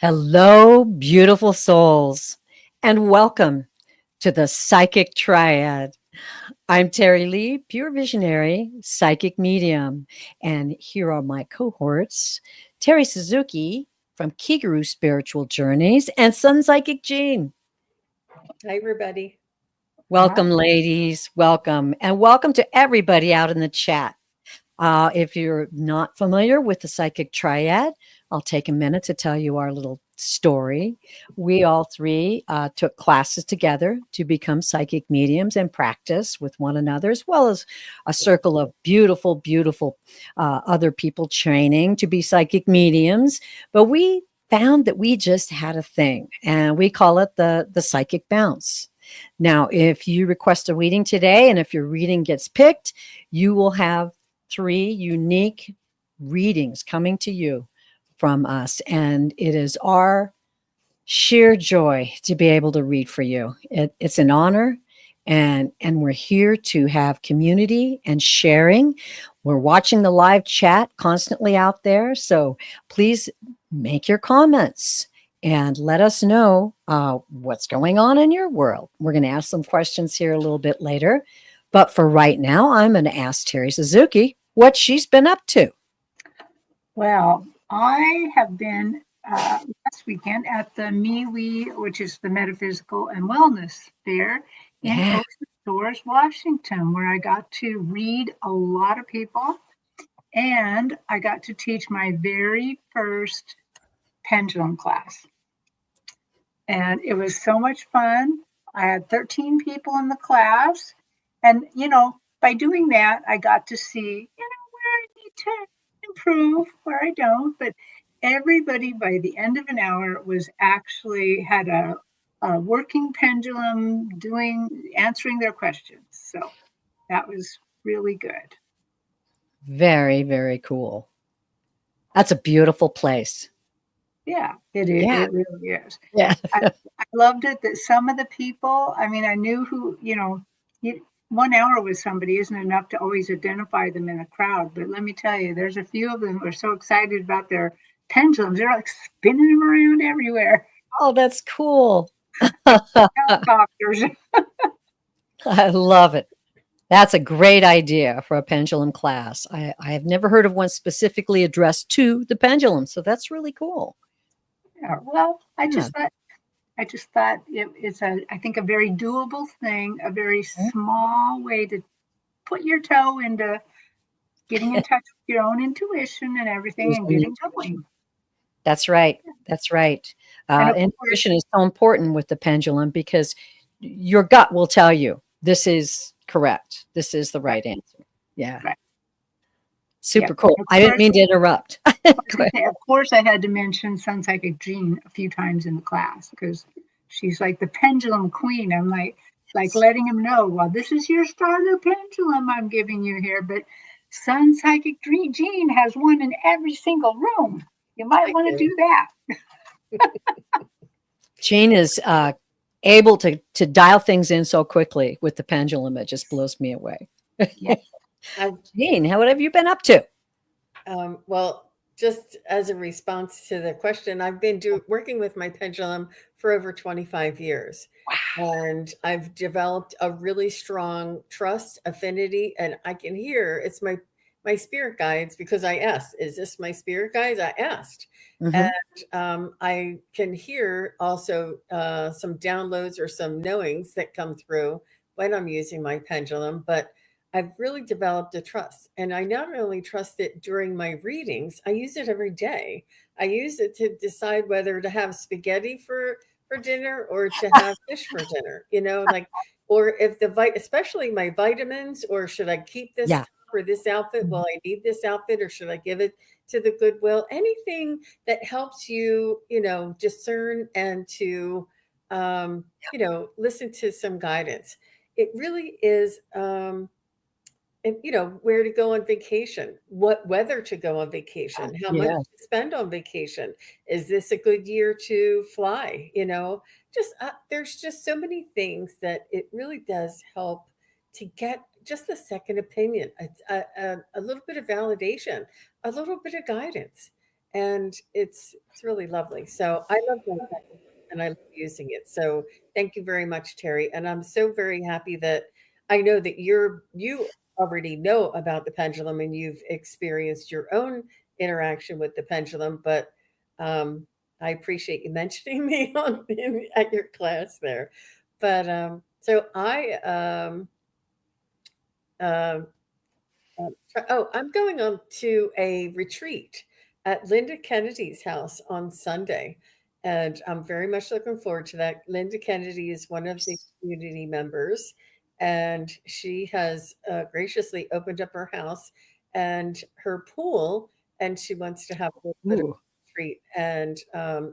Hello, beautiful souls, and welcome to the Psychic Triad. I'm Terry Lee, pure visionary, psychic medium, and here are my cohorts Terry Suzuki from Kigaru Spiritual Journeys and Sun Psychic Jean. Hi, everybody. Welcome, ladies. Welcome. And welcome to everybody out in the chat. If you're not familiar with the psychic triad, I'll take a minute to tell you our little story. We all three took classes together to become psychic mediums and practice with one another, as well as a circle of beautiful, beautiful other people training to be psychic mediums. But we found that we just had a thing, and we call it the psychic bounce. Now, if you request a reading today, and if your reading gets picked, you will have 3 unique readings coming to you from us. And it is our sheer joy to be able to read for you. It's an honor. And we're here to have community and sharing. We're watching the live chat constantly out there. So please make your comments and let us know what's going on in your world. We're going to ask some questions here a little bit later. But for right now, I'm going to ask Terry Suzuki what she's been up to. Well, I have been last weekend at the MeWe, which is the Metaphysical and Wellness Fair in Ocean Shores, Washington, where I got to read a lot of people and I got to teach my very first pendulum class. And it was so much fun. I had 13 people in the class. And, by doing that, I got to see, where I need to improve, where I don't. But everybody by the end of an hour was actually had a working pendulum answering their questions. So that was really good. Very, very cool. That's a beautiful place. Yeah, it is. Yeah. It really is. Yeah. I loved it that some of the people, I knew who, 1 hour with somebody isn't enough to always identify them in a crowd. But let me tell you, there's a few of them who are so excited about their pendulums. They're like spinning them around everywhere. Oh, that's cool. Helicopters. I love it. That's a great idea for a pendulum class. I have never heard of one specifically addressed to the pendulum, so that's really cool. Yeah, well, I just thought it's I think a very doable thing, a very small way to put your toe into getting in touch with your own intuition and everything and getting going. That's right. That's right. Intuition is so important with the pendulum because your gut will tell you this is correct. This is the right answer. Yeah. Right. Super cool. I didn't mean to interrupt. Of course, I had to mention Sun Psychic Jean a few times in the class because she's like the pendulum queen. I'm like letting him know, well, this is your starter pendulum I'm giving you here, but Sun Psychic Jean has one in every single room. You might want to do that. Jean is able to dial things in so quickly with the pendulum. It just blows me away. Yeah. Jean, what have you been up to? Well, just as a response to the question, I've been working with my pendulum for over 25 years. Wow. And I've developed a really strong trust, affinity, and I can hear it's my spirit guides because I asked, is this my spirit guides? I asked. Mm-hmm. And I can hear also some downloads or some knowings that come through when I'm using my pendulum, but I've really developed a trust. And I not only trust it during my readings, I use it every day. I use it to decide whether to have spaghetti for dinner or to have fish for dinner, or if especially my vitamins, or should I keep this top or this outfit? Well, I need this outfit, or should I give it to the Goodwill? Anything that helps you, discern and to, listen to some guidance. It really is, and where to go on vacation, what weather to go on vacation, how much to spend on vacation. Is this a good year to fly? Just there's just so many things that it really does help to get just a second opinion, a little bit of validation, a little bit of guidance. and it's really lovely. So I love my pendulum and I love using it. So thank you very much, Terry. And I'm so very happy that I know that you already know about the pendulum and you've experienced your own interaction with the pendulum, but I appreciate you mentioning me at your class there. But so I um, oh, I'm going on to a retreat at Linda Kennedy's house on Sunday, and I'm very much looking forward to that. Linda Kennedy is one of the community members, and she has graciously opened up her house and her pool, and she wants to have a little bit of Ooh, a retreat. And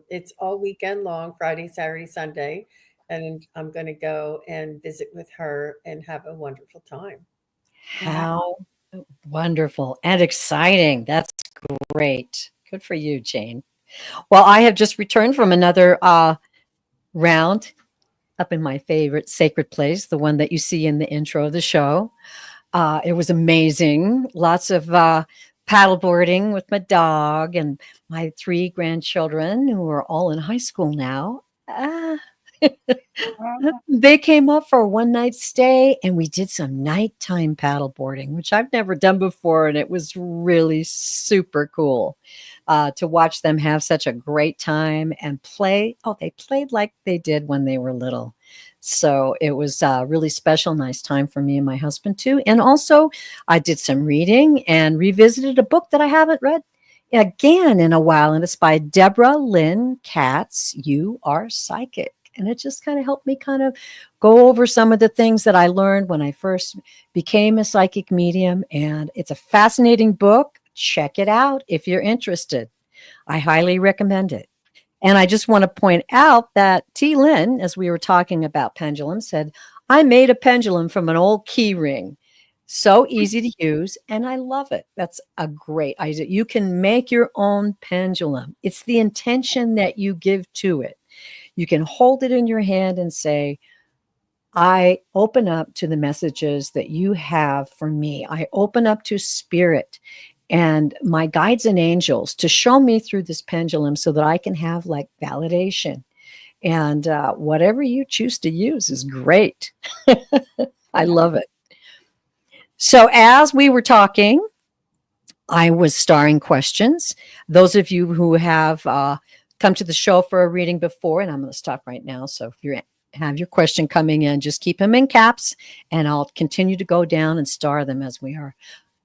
it's all weekend long, Friday, Saturday, Sunday, and I'm going to go and visit with her and have a wonderful time. Wow. how wonderful and exciting. That's great. Good for you, Jane. Well, I have just returned from another round up in my favorite sacred place, the one that you see in the intro of the show. It was amazing. Lots of paddleboarding with my dog and my 3 grandchildren who are all in high school now. They came up for a one night stay and we did some nighttime paddleboarding, which I've never done before. And it was really super cool to watch them have such a great time and play. Oh, they played like they did when they were little. So it was a really special, nice time for me and my husband too. And also, I did some reading and revisited a book that I haven't read again in a while. And it's by Deborah Lynn Katz. You Are Psychic. And it just kind of helped me kind of go over some of the things that I learned when I first became a psychic medium. And it's a fascinating book. Check it out if you're interested. I highly recommend it. And I just want to point out that T. Lynn, as we were talking about pendulums, said, I made a pendulum from an old key ring. So easy to use, and I love it. That's a great idea. You can make your own pendulum. It's the intention that you give to it. You can hold it in your hand and say, I open up to the messages that you have for me. I open up to spirit and my guides and angels to show me through this pendulum so that I can have like validation. And whatever you choose to use is great. I Yeah. love it. So, as we were talking, I was starring questions. Those of you who have come to the show for a reading before, and I'm going to stop right now. So if you have your question coming in, just keep them in caps, and I'll continue to go down and star them as we are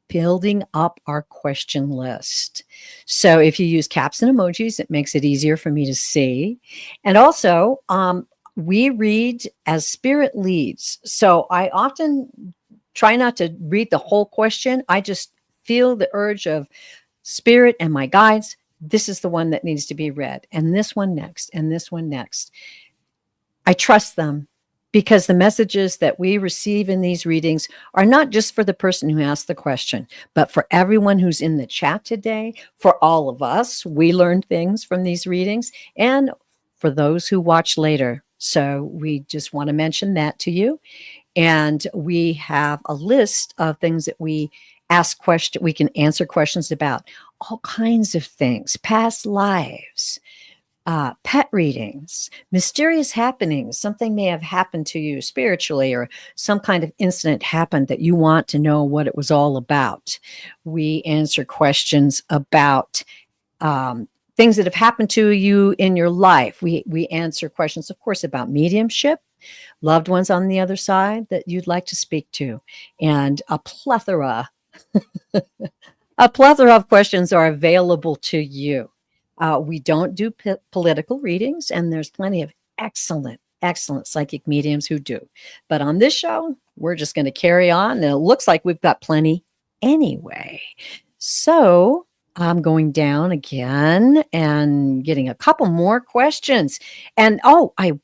building up our question list. So if you use caps and emojis, it makes it easier for me to see. And also, we read as spirit leads. So I often try not to read the whole question. I just feel the urge of spirit and my guides. This is the one that needs to be read, and this one next, and this one next. I trust them because the messages that we receive in these readings are not just for the person who asked the question, but for everyone who's in the chat today, for all of us. We learn things from these readings, and for those who watch later. So we just want to mention that to you. And we have a list of things that we we can answer questions about all kinds of things, past lives, pet readings, mysterious happenings. Something may have happened to you spiritually, or some kind of incident happened that you want to know what it was all about. We answer questions about things that have happened to you in your life. We answer questions, of course, about mediumship, loved ones on the other side that you'd like to speak to, and a plethora of questions are available to you. We don't do political readings, and there's plenty of excellent psychic mediums who do. But on this show, we're just going to carry on, and it looks like we've got plenty anyway. So I'm going down again and getting a couple more questions. And I'm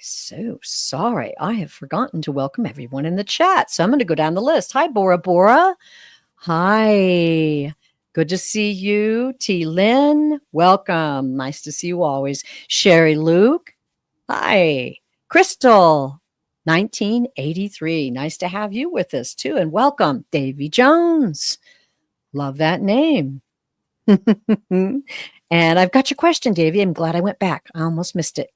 so sorry. I have forgotten to welcome everyone in the chat. So I'm going to go down the list. Hi, Bora Bora. Hi. Good to see you. T. Lynn, welcome. Nice to see you always. Sherry Luke. Hi. Crystal, 1983. Nice to have you with us too. And welcome. Davy Jones. Love that name. And I've got your question, Davy. I'm glad I went back. I almost missed it.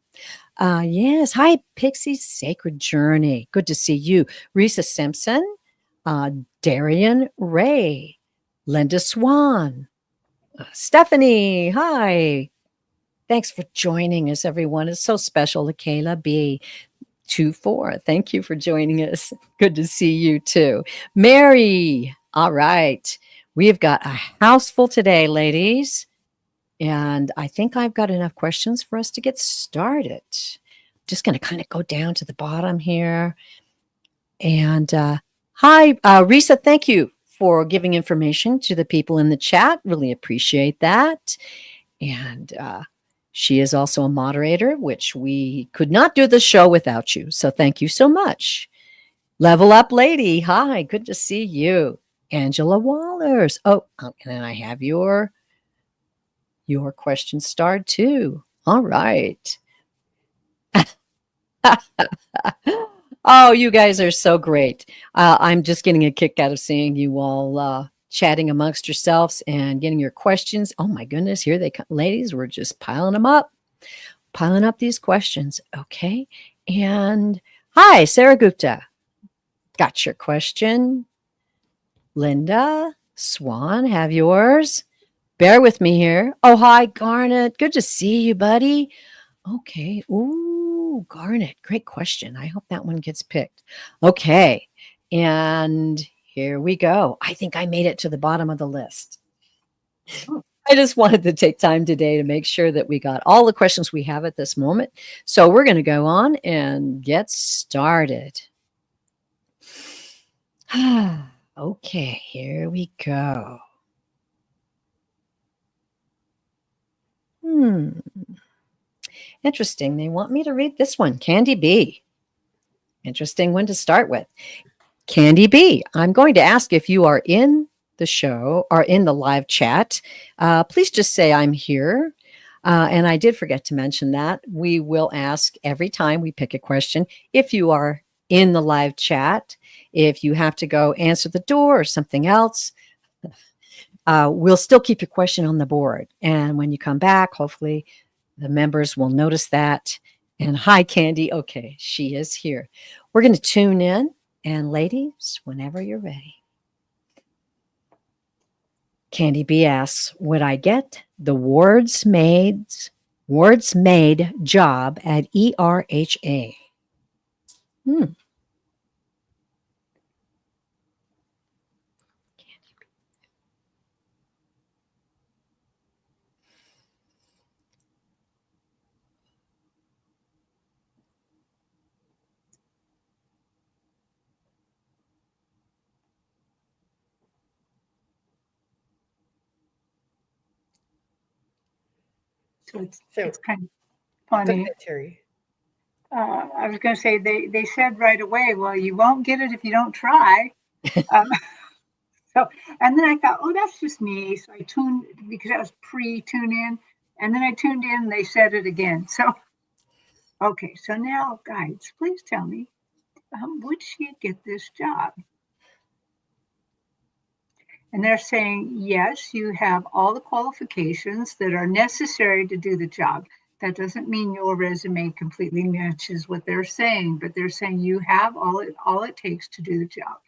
Yes. Hi, Pixie's Sacred Journey. Good to see you. Risa Simpson, Darian Ray, Linda Swan, Stephanie. Hi. Thanks for joining us, everyone. It's so special. Kayla B. 24. Thank you for joining us. Good to see you too. Mary. All right. We've got a house full today, ladies. And I think I've got enough questions for us to get started. Just going to kind of go down to the bottom here. And hi, Risa, thank you for giving information to the people in the chat. Really appreciate that. And she is also a moderator, which we could not do the show without you. So thank you so much. Level Up Lady. Hi, good to see you. Angela Wallers. Oh, and then I have your question starred too. All right. Oh, you guys are so great. I'm just getting a kick out of seeing you all chatting amongst yourselves and getting your questions. Oh my goodness, here they come. Ladies, we're just piling up these questions. Okay. And hi, Sarah Gupta. Got your question. Linda Swan, have yours. Bear with me here. Oh, hi, Garnet. Good to see you, buddy. Okay. Ooh, Garnet. Great question. I hope that one gets picked. Okay. And here we go. I think I made it to the bottom of the list. I just wanted to take time today to make sure that we got all the questions we have at this moment. So we're going to go on and get started. Okay, here we go. Interesting. They want me to read this one. Candy B. Interesting one to start with. Candy B, I'm going to ask if you are in the show or in the live chat. Please just say I'm here. And I did forget to mention that. We will ask every time we pick a question if you are in the live chat. If you have to go answer the door or something else, we'll still keep your question on the board. And when you come back, hopefully the members will notice that. And hi, Candy. Okay, she is here. We're going to tune in. And ladies, whenever you're ready. Candy B asks, would I get the wards maid job at ERHA? So it's kind of funny. Ahead, Terry. I was going to say they said right away, well, you won't get it if you don't try. So, and then I thought, oh, that's just me. So I tuned because I was pre-tuned in, and then I tuned in. They said it again. So, okay. So now, guides, please tell me, would she get this job? And they're saying, yes, you have all the qualifications that are necessary to do the job. That doesn't mean your resume completely matches what they're saying, but they're saying you have all it takes to do the job.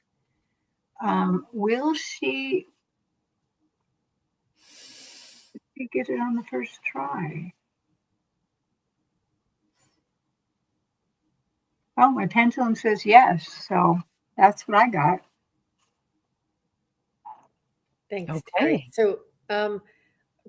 Will she get it on the first try? Oh, my pendulum says yes, so that's what I got. Thanks, Terry. So,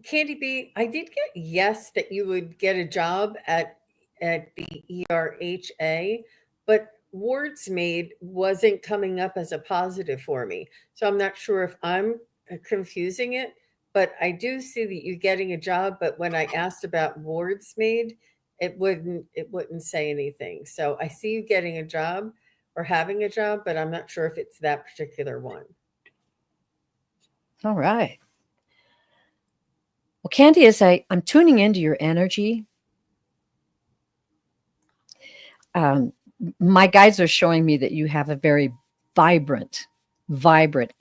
Candy B, I did get yes that you would get a job at the ERHA, but wards maid wasn't coming up as a positive for me. So I'm not sure if I'm confusing it, but I do see that you're getting a job. But when I asked about wards maid, it wouldn't say anything. So I see you getting a job or having a job, but I'm not sure if it's that particular one. All right. Well, Candy, as I'm tuning into your energy, my guides are showing me that you have a very vibrant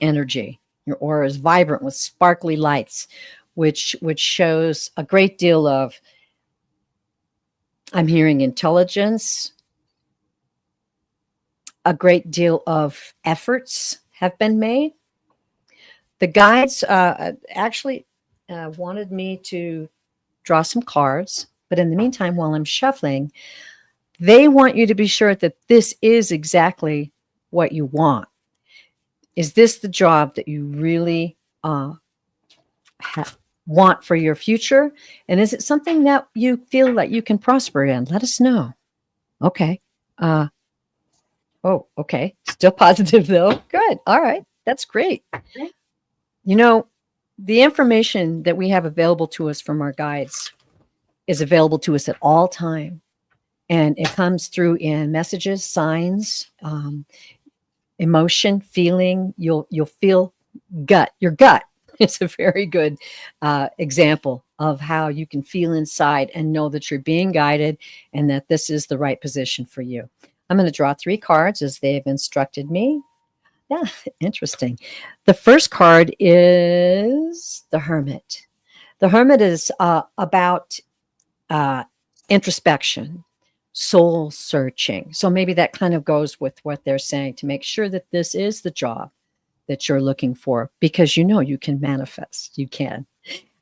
energy. Your aura is vibrant with sparkly lights, which shows a great deal of, I'm hearing, intelligence. A great deal of efforts have been made. The guides actually wanted me to draw some cards, but in the meantime, while I'm shuffling, they want you to be sure that this is exactly what you want. Is this the job that you really want for your future? And is it something that you feel that you can prosper in? Let us know. Okay. Oh, okay. Still positive though. Good. All right. That's great. You know, the information that we have available to us from our guides is available to us at all time. And it comes through in messages, signs, emotion, feeling. You'll feel gut. Your gut is a very good example of how you can feel inside and know that you're being guided and that this is the right position for you. I'm going to draw 3 cards as they've instructed me. Yeah, interesting. The first card is the Hermit. The Hermit is about introspection, soul searching. So maybe that kind of goes with what they're saying, to make sure that this is the job that you're looking for, because you know you can manifest. You can.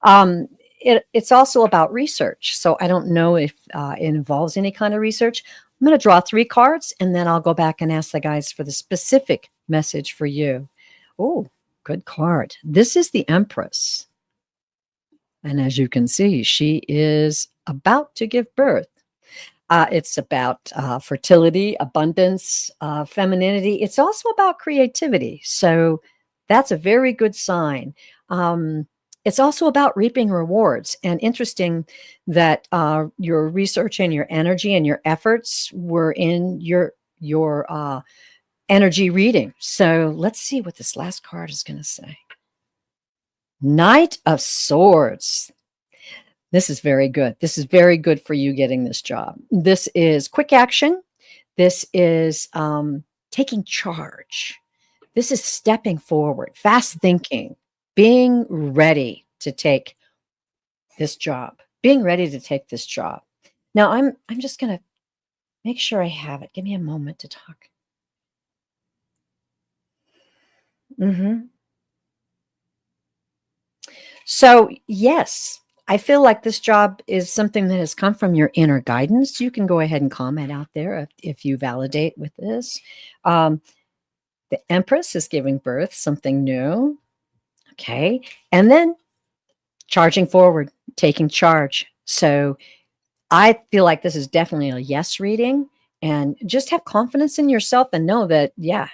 Um, it's also about research. So I don't know if it involves any kind of research. I'm going to draw 3 cards, and then I'll go back and ask the guys for the specific message for you. Oh, good card. This is the Empress. And as you can see, she is about to give birth. It's about fertility, abundance, femininity. It's also about creativity. So that's a very good sign. It's also about reaping rewards. And interesting that your research and your energy and your efforts were in your energy reading. So let's see what this last card is going to say. Knight of Swords. This is very good. This is very good for you getting this job. This is quick action. This is taking charge. This is stepping forward, fast thinking, being ready to take this job, being ready to take this job. Now, I'm just going to make sure I have it. Give me a moment to talk. So, yes, I feel like this job is something that has come from your inner guidance. You can go ahead and comment out there if you validate with this. The Empress is giving birth, something new. Okay. And then charging forward, taking charge. So I feel like this is definitely a yes reading, and just have confidence in yourself and know that, yeah,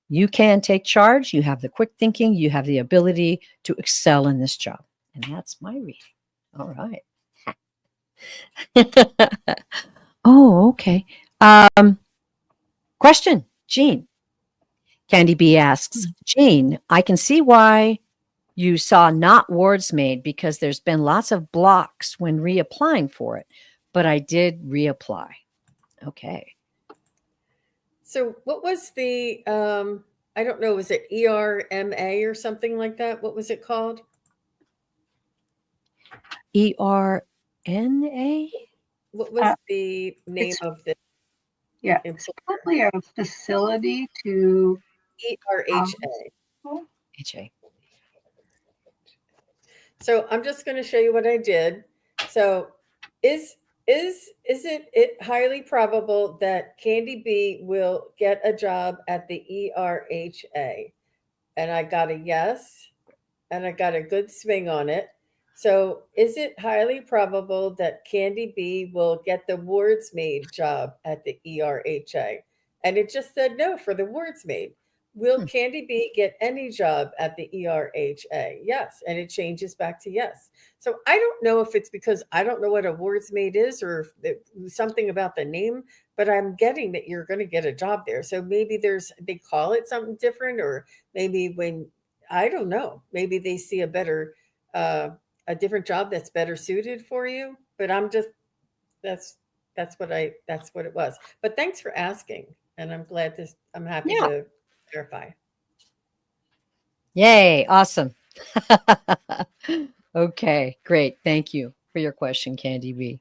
you can take charge. You have the quick thinking. You have the ability to excel in this job. And that's my reading. All right. Oh, okay. Question, Jean. Candy B asks, Jean, I can see why you saw not wards made, because there's been lots of blocks when reapplying for it, but I did reapply. Okay. So what was the, I don't know, was it ERMA or something like that? What was it called? ERNA? What was the name it's- of the Yeah, employer? probably a facility to ERHA. HA. So I'm just going to show you what I did. So is it highly probable that Candy B will get a job at the ERHA? And I got a yes, and I got a good swing on it. So is it highly probable that Candy B will get the wards maid job at the ERHA? And it just said no for the wards maid. Will Candy B get any job at the ERHA? Yes. And it changes back to yes. So I don't know if it's because I don't know what a wards maid is, or if something about the name, but I'm getting that you're going to get a job there. So maybe they call it something different, or maybe when, I don't know, maybe they see a different job that's better suited for you. But I'm just, that's that's what it was. But thanks for asking, and I'm happy Yeah. to clarify. Yay. Awesome. Okay, great. Thank you for your question, Candy B.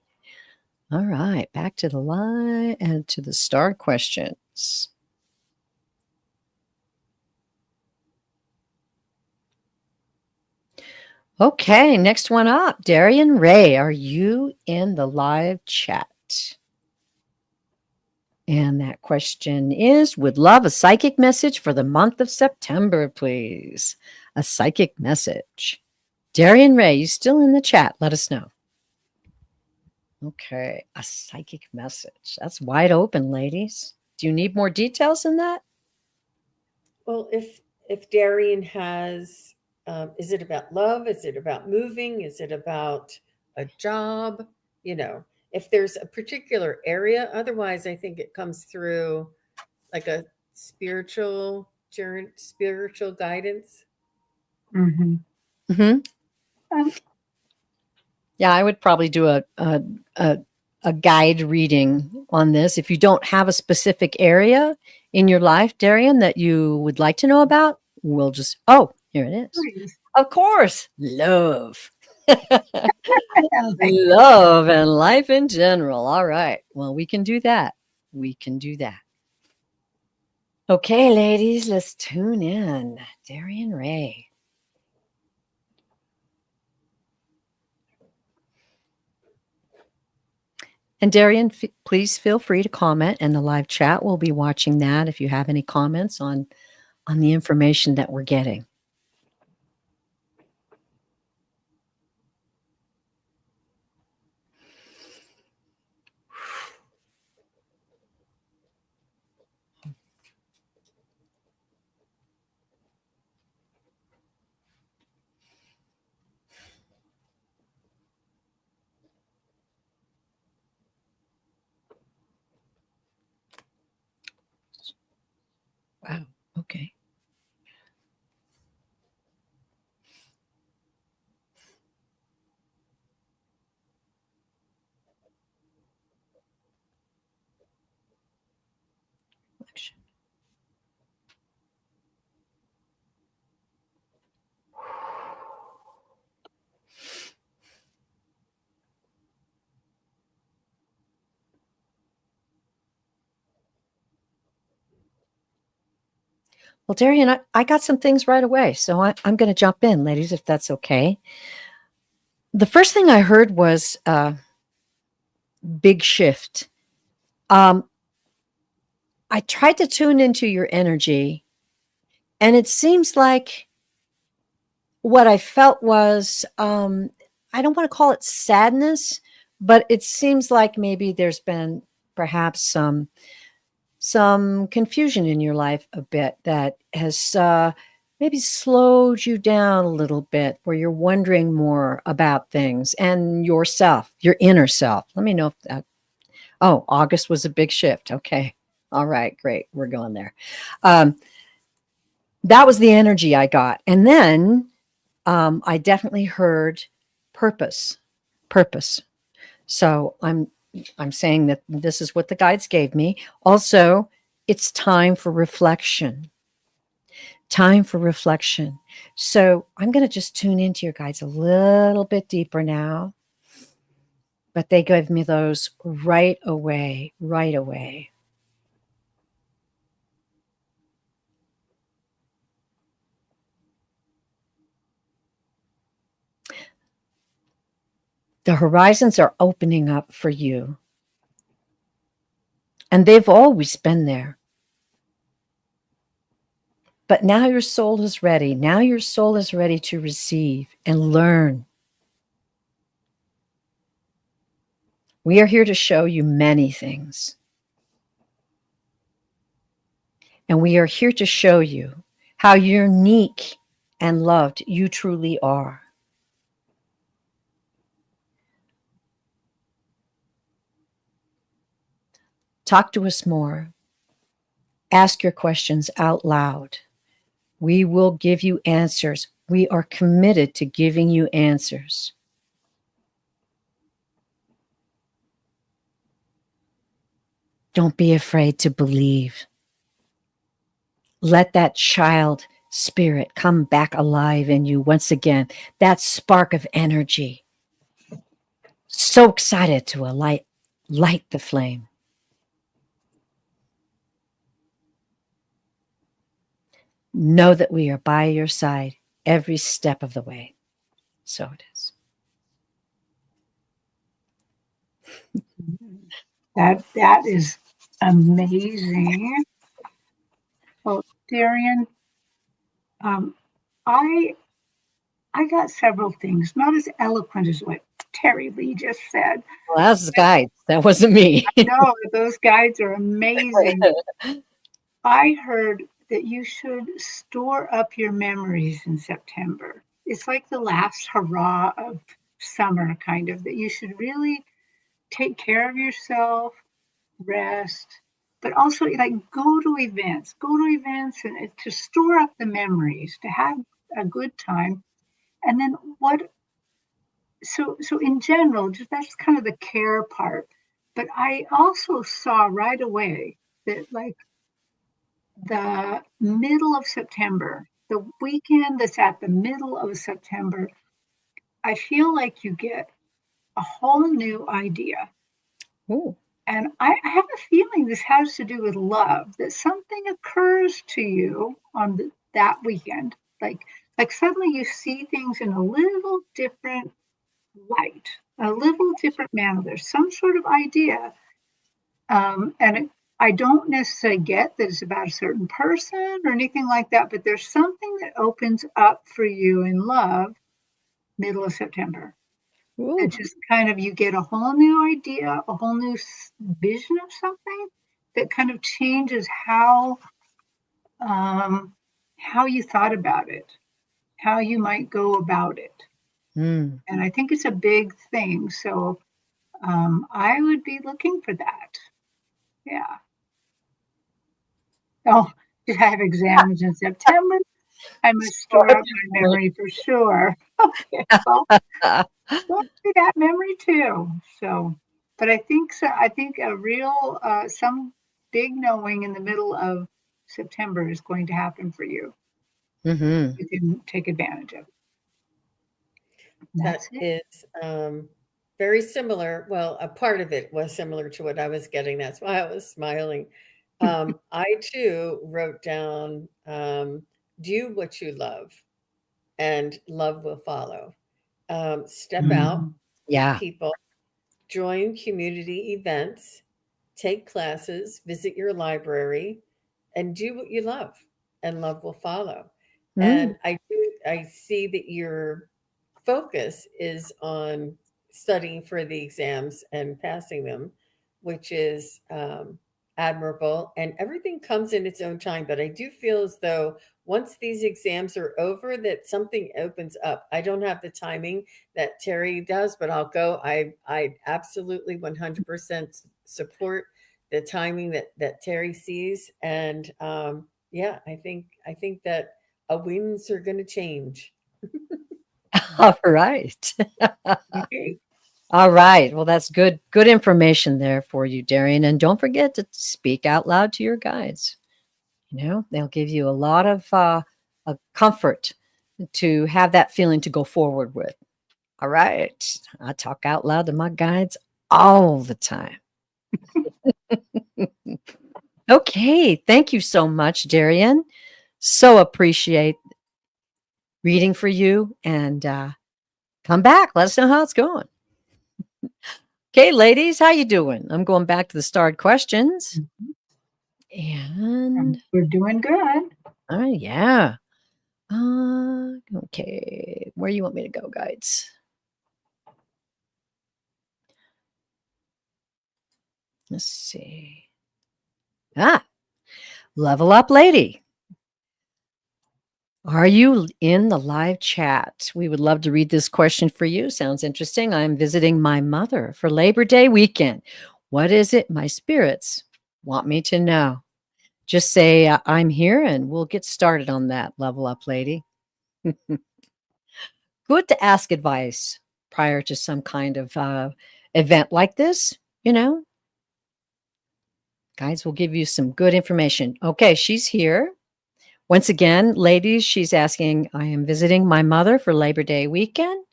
All right, back to the line and to the star questions. Okay, next one up. Darian Ray, are you in the live chat? And that question is, would love a psychic message for the month of September, please. A psychic message. Darian Ray, you still in the chat? Let us know. Okay, a psychic message. That's wide open, ladies. Do you need more details than that? Well, if Darian has, is it about love? Is it about moving? Is it about a job? You know, if there's a particular area. Otherwise, I think it comes through like a spiritual journey, spiritual guidance. Mm-hmm. Mm-hmm. Um, Yeah, I would probably do a guide reading on this. If you don't have a specific area in your life, Darian, that you would like to know about, we'll just, oh, here it is. please. Of course, love. Like, Love and life in general. All right. Well, we can do that. We can do that. Okay, ladies, let's tune in. Darian Ray. And Darian, please feel free to comment in the live chat. We'll be watching that if you have any comments on the information that we're getting. Wow. Okay. Well, Darian, I got some things right away. So I'm going to jump in, ladies, if that's okay. The first thing I heard was big shift. I tried to tune into your energy, and it seems like what I felt was I don't want to call it sadness, but it seems like maybe there's been perhaps some confusion in your life a bit that has maybe slowed you down a little bit, where you're wondering more about things and yourself, your inner self. Let me know if that. Oh, August was a big shift. Okay. All right, great. We're going there. That was the energy I got. And then I definitely heard purpose, purpose. So I'm saying that this is what the guides gave me. Also, it's time for reflection. Time for reflection. So I'm going to just tune into your guides a little bit deeper now. But they gave me those right away, right away. The horizons are opening up for you. And they've always been there. But now your soul is ready. Now your soul is ready to receive and learn. We are here to show you many things. And we are here to show you how unique and loved you truly are. Talk to us more. Ask your questions out loud. We will give you answers. We are committed to giving you answers. Don't be afraid to believe. Let that child spirit come back alive in you once again. That spark of energy. So excited to light the flame. Know that we are by your side every step of the way. So it is. That is amazing. Well, Darian, um, I I got several things, not as eloquent as what Terry Lee just said. Well, that's the guide. That wasn't me. No, those guides are amazing. I heard that you should store up your memories in September. It's like the last hurrah of summer, kind of, that you should really take care of yourself, rest, but also like go to events and to store up the memories, to have a good time. And then so in general, just that's kind of the care part. But I also saw right away that like the middle of September, the weekend that's at the middle of September, I feel like you get a whole new idea. Ooh. And I have a feeling this has to do with love, that something occurs to you on that weekend. Like suddenly you see things in a little different light, a little different manner. There's some sort of idea. I don't necessarily get that it's about a certain person or anything like that, but there's something that opens up for you in love middle of September. Ooh. It just kind of, you get a whole new idea, a whole new vision of something that kind of changes how you thought about it, how you might go about it. Mm. And I think it's a big thing. So I would be looking for that. Yeah. Oh, did I have exams in September? I must store up my memory for sure. Okay, well, go through that memory too. So, but I think so. I think a real, some big knowing in the middle of September is going to happen for you. Mm-hmm. You can take advantage of. That That's it. is very similar. Well, a part of it was similar to what I was getting. That's why I was smiling. I too wrote down do what you love, and love will follow. Step out, Mm. meet Yeah. people, join community events, take classes, visit your library, and do what you love, and love will follow. Mm. And I see that your focus is on studying for the exams and passing them, which is admirable. And everything comes in its own time. But I do feel as though once these exams are over, that something opens up. I don't have the timing that Terry does, but I'll go. I absolutely 100% support the timing that Terry sees. And yeah, I think that winds are going to change. All right. Okay. All right. Well, that's good information there for you, Darian. And don't forget to speak out loud to your guides. You know, they'll give you a lot of comfort to have that feeling to go forward with. All right. I talk out loud to my guides all the time. Okay. Thank you so much, Darian. So appreciate reading for you, and come back. Let us know how it's going. Okay, ladies, how you doing? I'm going back to the starred questions. And We're doing good. yeah. Okay. Where you want me to go, guides? Let's see. Level up lady. Are you in the live chat? We would love to read this question for you. Sounds interesting. I'm visiting my mother for Labor Day weekend. What is it my spirits want me to know? Just say, I'm here, and we'll get started on that, level up lady. Good to ask advice prior to some kind of event like this. You know, guys will give you some good information. Okay, she's here. Once again, ladies, she's asking, I am visiting my mother for Labor Day weekend.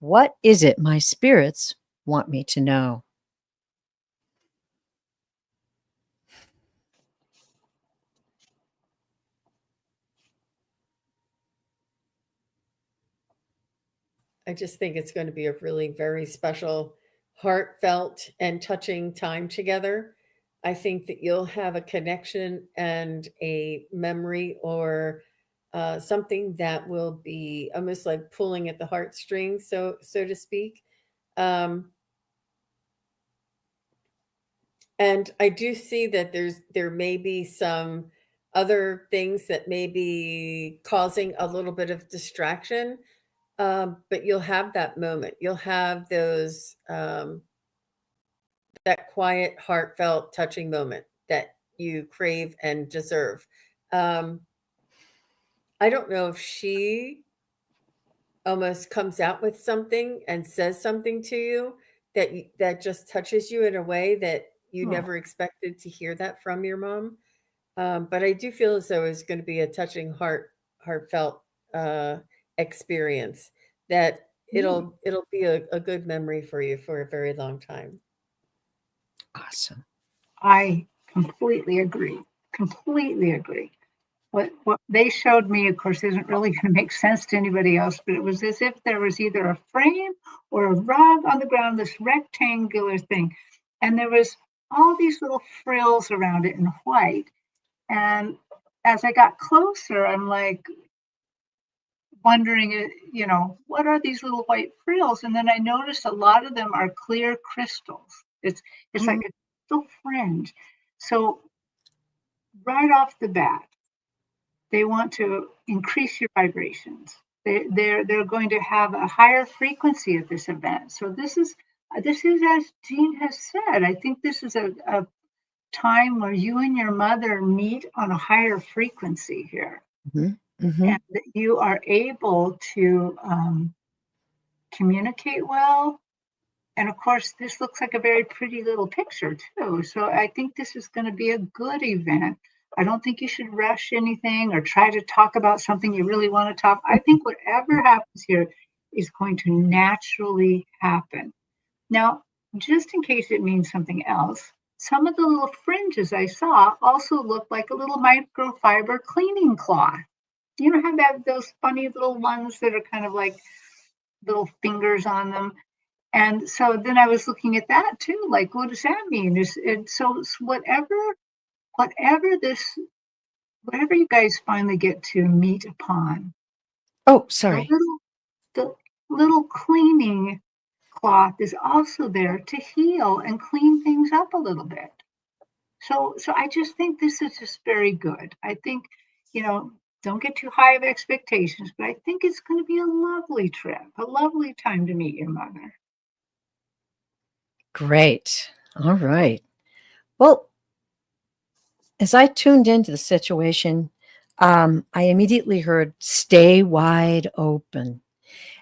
What is it my spirits want me to know? I just think it's going to be a really very special, heartfelt, and touching time together. I think that you'll have a connection and a memory or something that will be almost like pulling at the heartstrings, so to speak. Um, and I do see that there may be some other things that may be causing a little bit of distraction, but you'll have that moment. You'll have those that quiet, heartfelt, touching moment that you crave and deserve. Um, I don't know if she almost comes out with something and says something to you that just touches you in a way that you Oh, never expected to hear that from your mom. But I do feel as though it's going to be a touching, heartfelt uh, experience that mm. it'll be a good memory for you for a very long time. Awesome. I completely agree. Completely agree. What they showed me, of course, isn't really going to make sense to anybody else, but it was as if there was either a frame or a rug on the ground, this rectangular thing, and there was all these little frills around it in white. And as I got closer, I'm like wondering, what are these little white frills? And then I noticed a lot of them are clear crystals. It's like Mhm. a little fringe. So right off the bat, they want to increase your vibrations. They're going to have a higher frequency at this event. So this is as Jean has said. I think this is a time where you and your mother meet on a higher frequency here, Mhm. and Mhm. that you are able to communicate well. And of course, this looks like a very pretty little picture too. So I think this is going to be a good event. I don't think you should rush anything or try to talk about something you really want to talk. I think whatever happens here is going to naturally happen. Now, just in case it means something else, some of the little fringes I saw also look like a little microfiber cleaning cloth. You know how that those funny little ones that are kind of like little fingers on them? And so then I was looking at that too, like, what does that mean? Is it so whatever this whatever you guys finally get to meet upon, Oh, the sorry. little cleaning cloth is also there to heal and clean things up a little bit. So I just think this is just very good. I think, you know, don't get too high of expectations, but I think it's going to be a lovely trip, a lovely time to meet your mother. Great. All right. Well, as I tuned into the situation, I immediately heard stay wide open.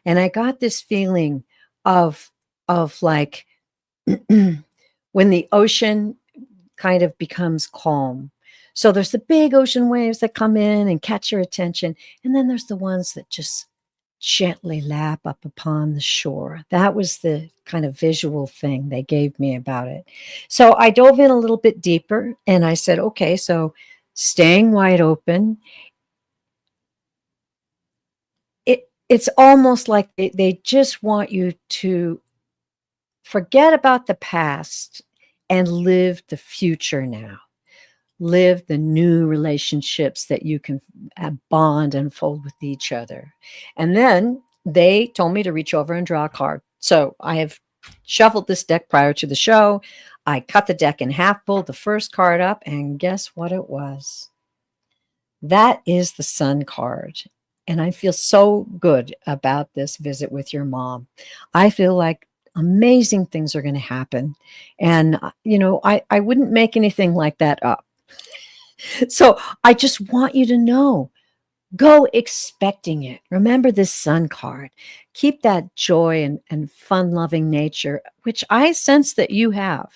And I got this feeling of like when the ocean kind of becomes calm. So there's the big ocean waves that come in and catch your attention, and then there's the ones that just gently lap up upon the shore. That was the kind of visual thing they gave me about it. So I dove in a little bit deeper and I said, okay, so staying wide open, it's almost like they just want you to forget about the past and live the future now. Live the new relationships that you can bond and fold with each other. And then they told me to reach over and draw a card. So I have shuffled this deck prior to the show. I cut the deck in half, pulled the first card up, and guess what it was? That is the Sun card. And I feel so good about this visit with your mom. I feel like amazing things are going to happen. And, I wouldn't make anything like that up. So I just want you to know, go expecting it. Remember this Sun card. Keep that joy and fun loving nature, which I sense that you have.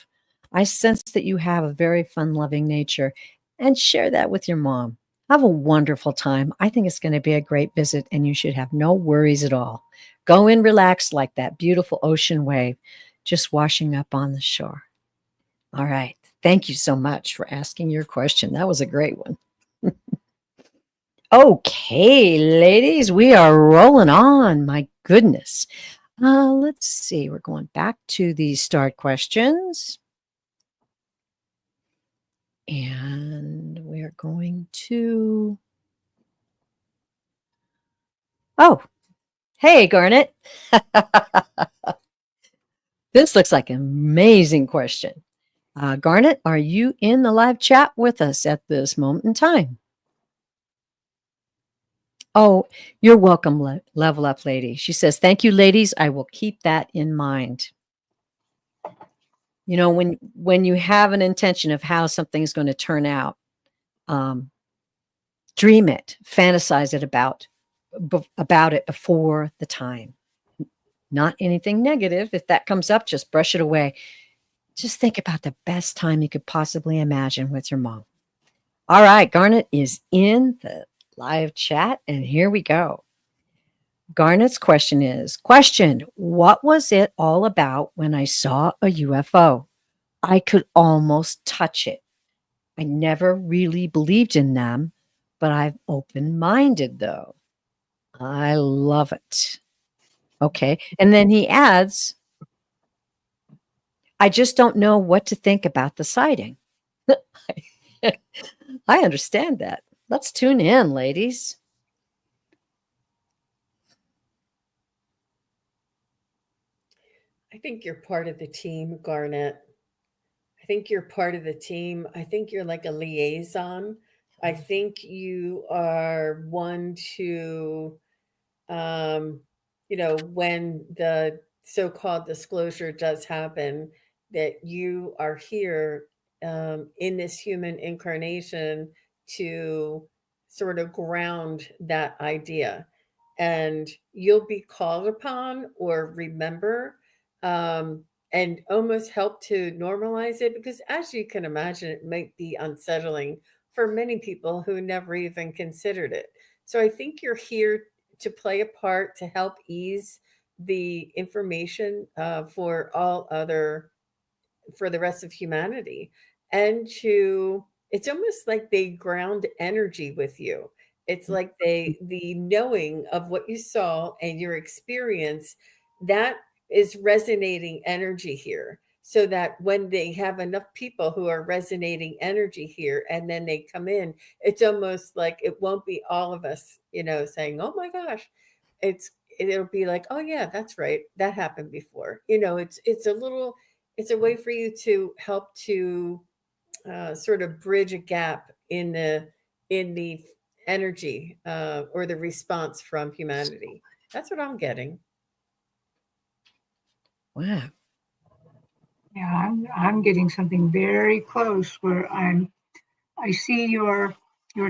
I sense that you have a very fun loving nature, and share that with your mom. Have a wonderful time. I think it's going to be a great visit, and you should have no worries at all. Go in relaxed like that beautiful ocean wave just washing up on the shore. All right. Thank you so much for asking your question. That was a great one. Okay, ladies, we are rolling on. My goodness. Let's see. We're going back to the start questions. And we're going to. Oh, hey, Garnet. This looks like an amazing question. Garnet, are you in the live chat with us at this moment in time? Oh, you're welcome, Level Up Lady. She says, thank you, ladies. I will keep that in mind. You know, when you have an intention of how something's going to turn out, dream it, fantasize it about it before the time. Not anything negative. If that comes up, just brush it away. Just think about the best time you could possibly imagine with your mom. All right, Garnet is in the live chat, and here we go. Garnet's question is, what was it all about when I saw a UFO? I could almost touch it. I never really believed in them, but I'm open-minded though. I love it. Okay. And then he adds, I just don't know what to think about the sighting. I understand that. Let's tune in, ladies. I think you're part of the team, Garnet. I think you're part of the team. I think you're like a liaison. I think you are one to, um, when the so-called disclosure does happen, that you are here in this human incarnation to sort of ground that idea. And you'll be called upon or remember, um, and almost help to normalize it, because as you can imagine, it might be unsettling for many people who never even considered it. So I think you're here to play a part to help ease the information for the rest of humanity, and to it's almost like they ground energy with you. It's like the knowing of what you saw and your experience, that is resonating energy here, so that when they have enough people who are resonating energy here and then they come in, it's almost like it won't be all of us, saying, oh my gosh. It'll be like, oh yeah, that's right, that happened before. It's a way for you to help to sort of bridge a gap in the energy, or the response from humanity. That's what I'm getting. Wow. Yeah, I'm getting something very close where I see your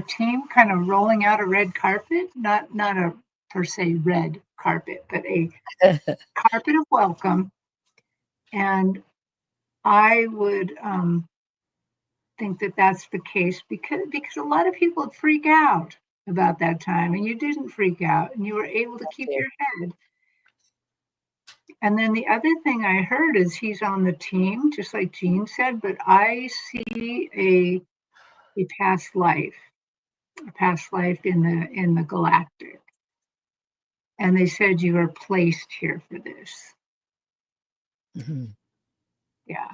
team kind of rolling out a red carpet, not a per se red carpet, but a carpet of welcome. And I would think that that's the case because a lot of people would freak out about that time, and you didn't freak out, and you were able to keep your head. And then the other thing I heard is he's on the team, just like Jean said, but I see a past life, in the galactic. And they said you are placed here for this. Mm-hmm. Yeah.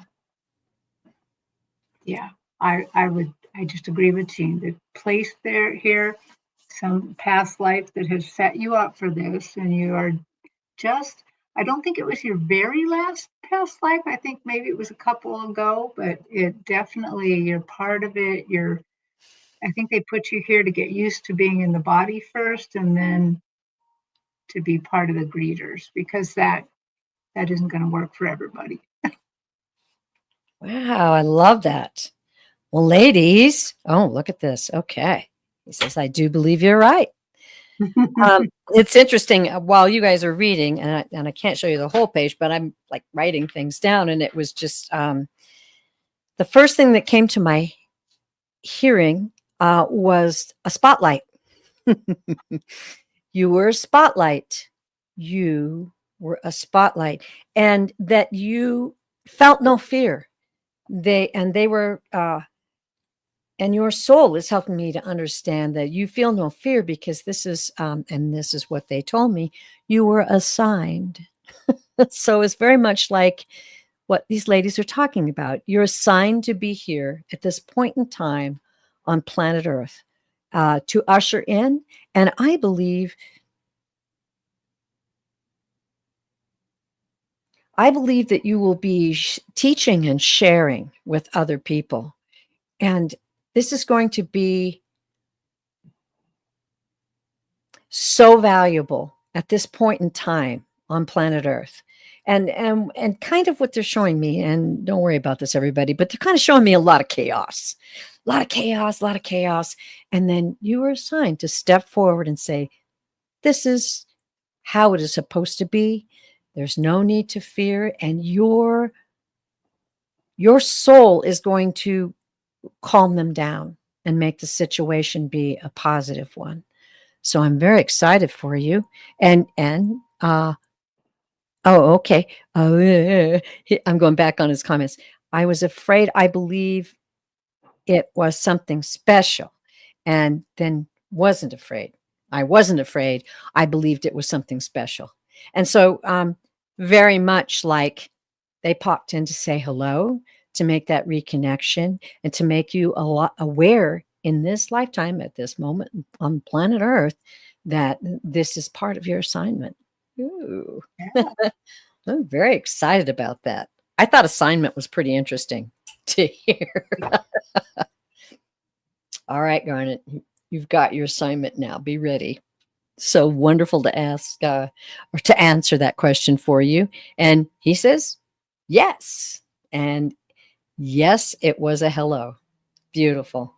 Yeah. I just agree with Jean that placed there here, some past life that has set you up for this, and you are just, I don't think it was your very last past life. I think maybe it was a couple ago, but it definitely, you're part of it. I think they put you here to get used to being in the body first, and then to be part of the greeters, because that isn't going to work for everybody. Wow, I love that. Well, ladies, oh, look at this. Okay. He says, I do believe you're right. It's interesting while you guys are reading, and I can't show you the whole page, but I'm like writing things down, and it was just the first thing that came to my hearing was a spotlight. You were a spotlight. You were a spotlight, and that you felt no fear. They were, and your soul is helping me to understand that you feel no fear because this is, and this is what they told me, you were assigned. So it's very much like what these ladies are talking about. You're assigned to be here at this point in time on planet Earth to usher in, and I believe that you will be teaching and sharing with other people. And this is going to be so valuable at this point in time on planet Earth. And kind of what they're showing me, and don't worry about this, everybody, but they're kind of showing me a lot of chaos. A lot of chaos, a lot of chaos. And then you are assigned to step forward and say, this is how it is supposed to be. There's no need to fear. And your soul is going to calm them down and make the situation be a positive one. So I'm very excited for you. And oh, okay. I'm going back on his comments. I was afraid. I believe it was something special, and then wasn't afraid. I wasn't afraid. I believed it was something special. And so, very much like they popped in to say hello, to make that reconnection, and to make you a lot aware in this lifetime, at this moment on planet Earth, that this is part of your assignment. Ooh. Yeah. I'm very excited about that. I thought assignment was pretty interesting to hear. All right, Garnet, you've got your assignment now. Be ready. So wonderful to ask or to answer that question for you. And he says, yes. And yes, it was a hello. Beautiful.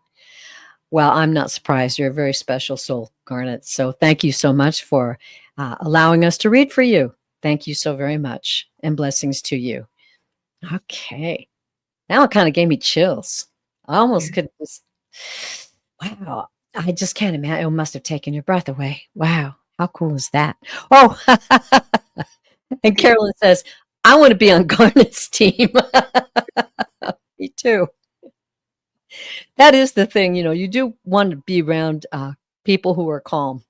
Well, I'm not surprised. You're a very special soul, Garnet. So thank you so much for allowing us to read for you. Thank you so very much. And blessings to you. Okay. Now it kind of gave me chills. I almost could just, wow. I just can't imagine. It must have taken your breath away. Wow. How cool is that? Oh, and Carolyn says, I want to be on Garnet's team. Me too. That is the thing, you do want to be around people who are calm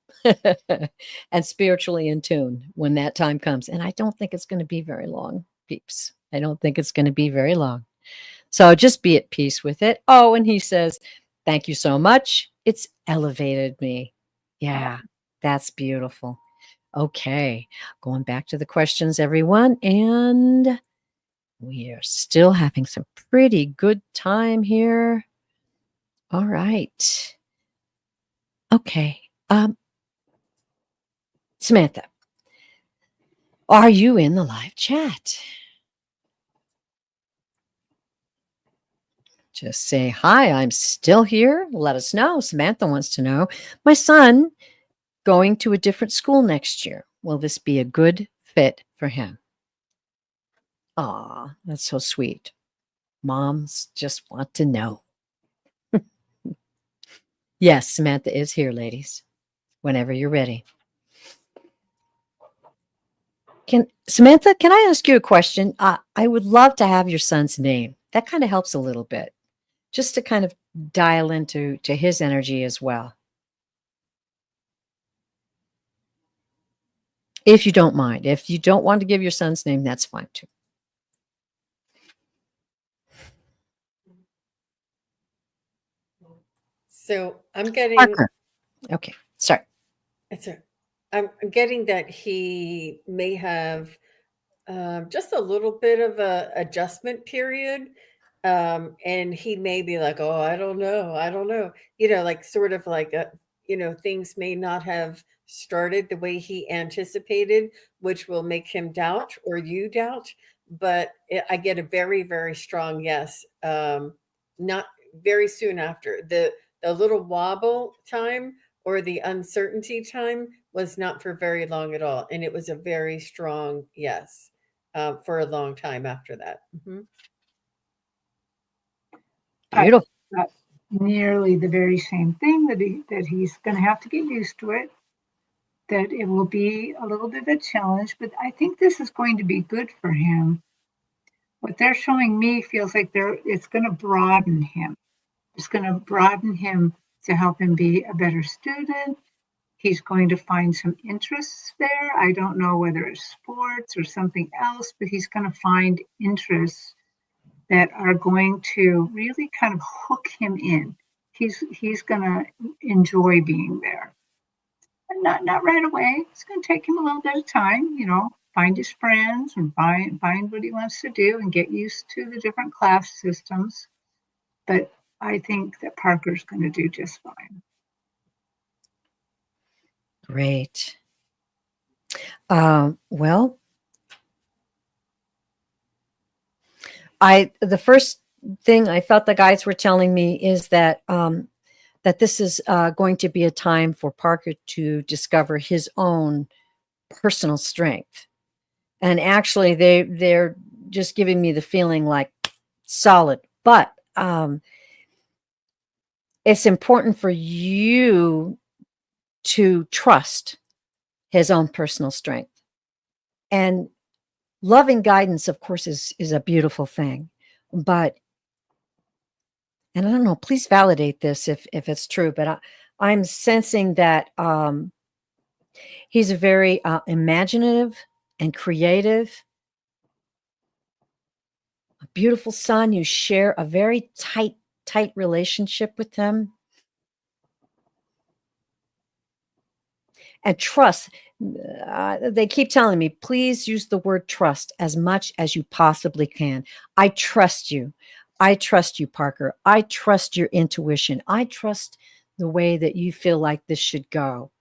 and spiritually in tune when that time comes. And I don't think it's going to be very long, peeps. I don't think it's going to be very long. So just be at peace with it. Oh, and he says, thank you so much. It's elevated me. Yeah, that's beautiful. Okay, going back to the questions, everyone. And we are still having some pretty good time here. All right. Okay. Samantha, are you in the live chat? Just say, hi, I'm still here. Let us know. Samantha wants to know. My son going to a different school next year. Will this be a good fit for him? Aw, that's so sweet. Moms just want to know. Yes, Samantha is here, ladies, whenever you're ready. Samantha, can I ask you a question? I would love to have your son's name. That kind of helps a little bit, just to kind of dial into his energy as well. If you don't mind. If you don't want to give your son's name, that's fine too. So I'm getting Parker. Okay, sorry. I'm getting that he may have just a little bit of a adjustment period. And he may be like, oh, I don't know. I don't know. Like sort of like, things may not have started the way he anticipated, which will make him doubt or you doubt. But I get a very, very strong yes. Not very soon after. The little wobble time or the uncertainty time was not for very long at all. And it was a very strong yes for a long time after that. Beautiful. nearly the very same thing, that he's going to have to get used to it, that it will be a little bit of a challenge, but I think this is going to be good for him. What they're showing me feels like it's going to broaden him. It's going to broaden him to help him be a better student. He's going to find some interests there. I don't know whether it's sports or something else, but he's going to find interests that are going to really kind of hook him in. He's going to enjoy being there. And not right away. It's going to take him a little bit of time, find his friends and find what he wants to do and get used to the different class systems. But I think that Parker's going to do just fine. Great. Well, the first thing I felt the guides were telling me is that that this is going to be a time for Parker to discover his own personal strength. And actually, they're just giving me the feeling like solid. But it's important for you to trust his own personal strength. And loving guidance, of course, is a beautiful thing. But, and I don't know, please validate this if it's true, but I'm sensing that he's a very imaginative and creative, a beautiful son. You share a very tight relationship with him. And trust, they keep telling me, please use the word trust as much as you possibly can. I trust you. I trust you, Parker. I trust your intuition. I trust the way that you feel like this should go.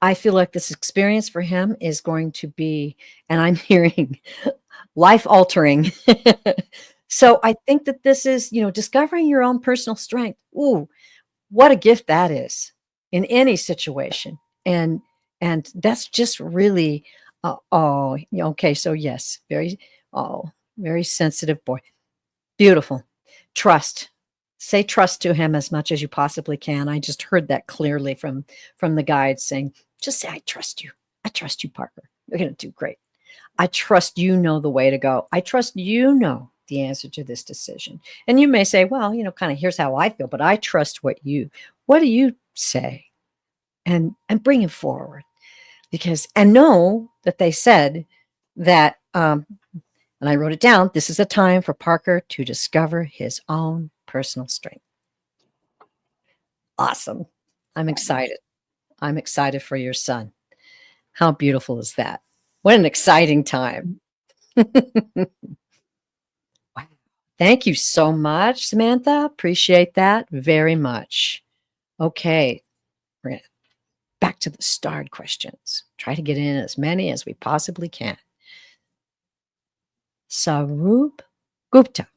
I feel like this experience for him is going to be, and I'm hearing life altering. So I think that this is, discovering your own personal strength. Ooh, what a gift that is in any situation. And that's just really, okay. So yes, very sensitive boy. Beautiful. Trust. Say trust to him as much as you possibly can. I just heard that clearly from the guide saying, just say, I trust you. I trust you, Parker. You're going to do great. I trust you know the way to go. I trust you know the answer to this decision. And you may say, well, kind of here's how I feel, but I trust what do you say? And bring it forward. And know that they said that, and I wrote it down, this is a time for Parker to discover his own personal strength. Awesome. I'm excited. I'm excited for your son. How beautiful is that? What an exciting time. Wow. Thank you so much, Samantha. Appreciate that very much. Okay. We're going to back to the starred questions. Try to get in as many as we possibly can. Sarup Gupta.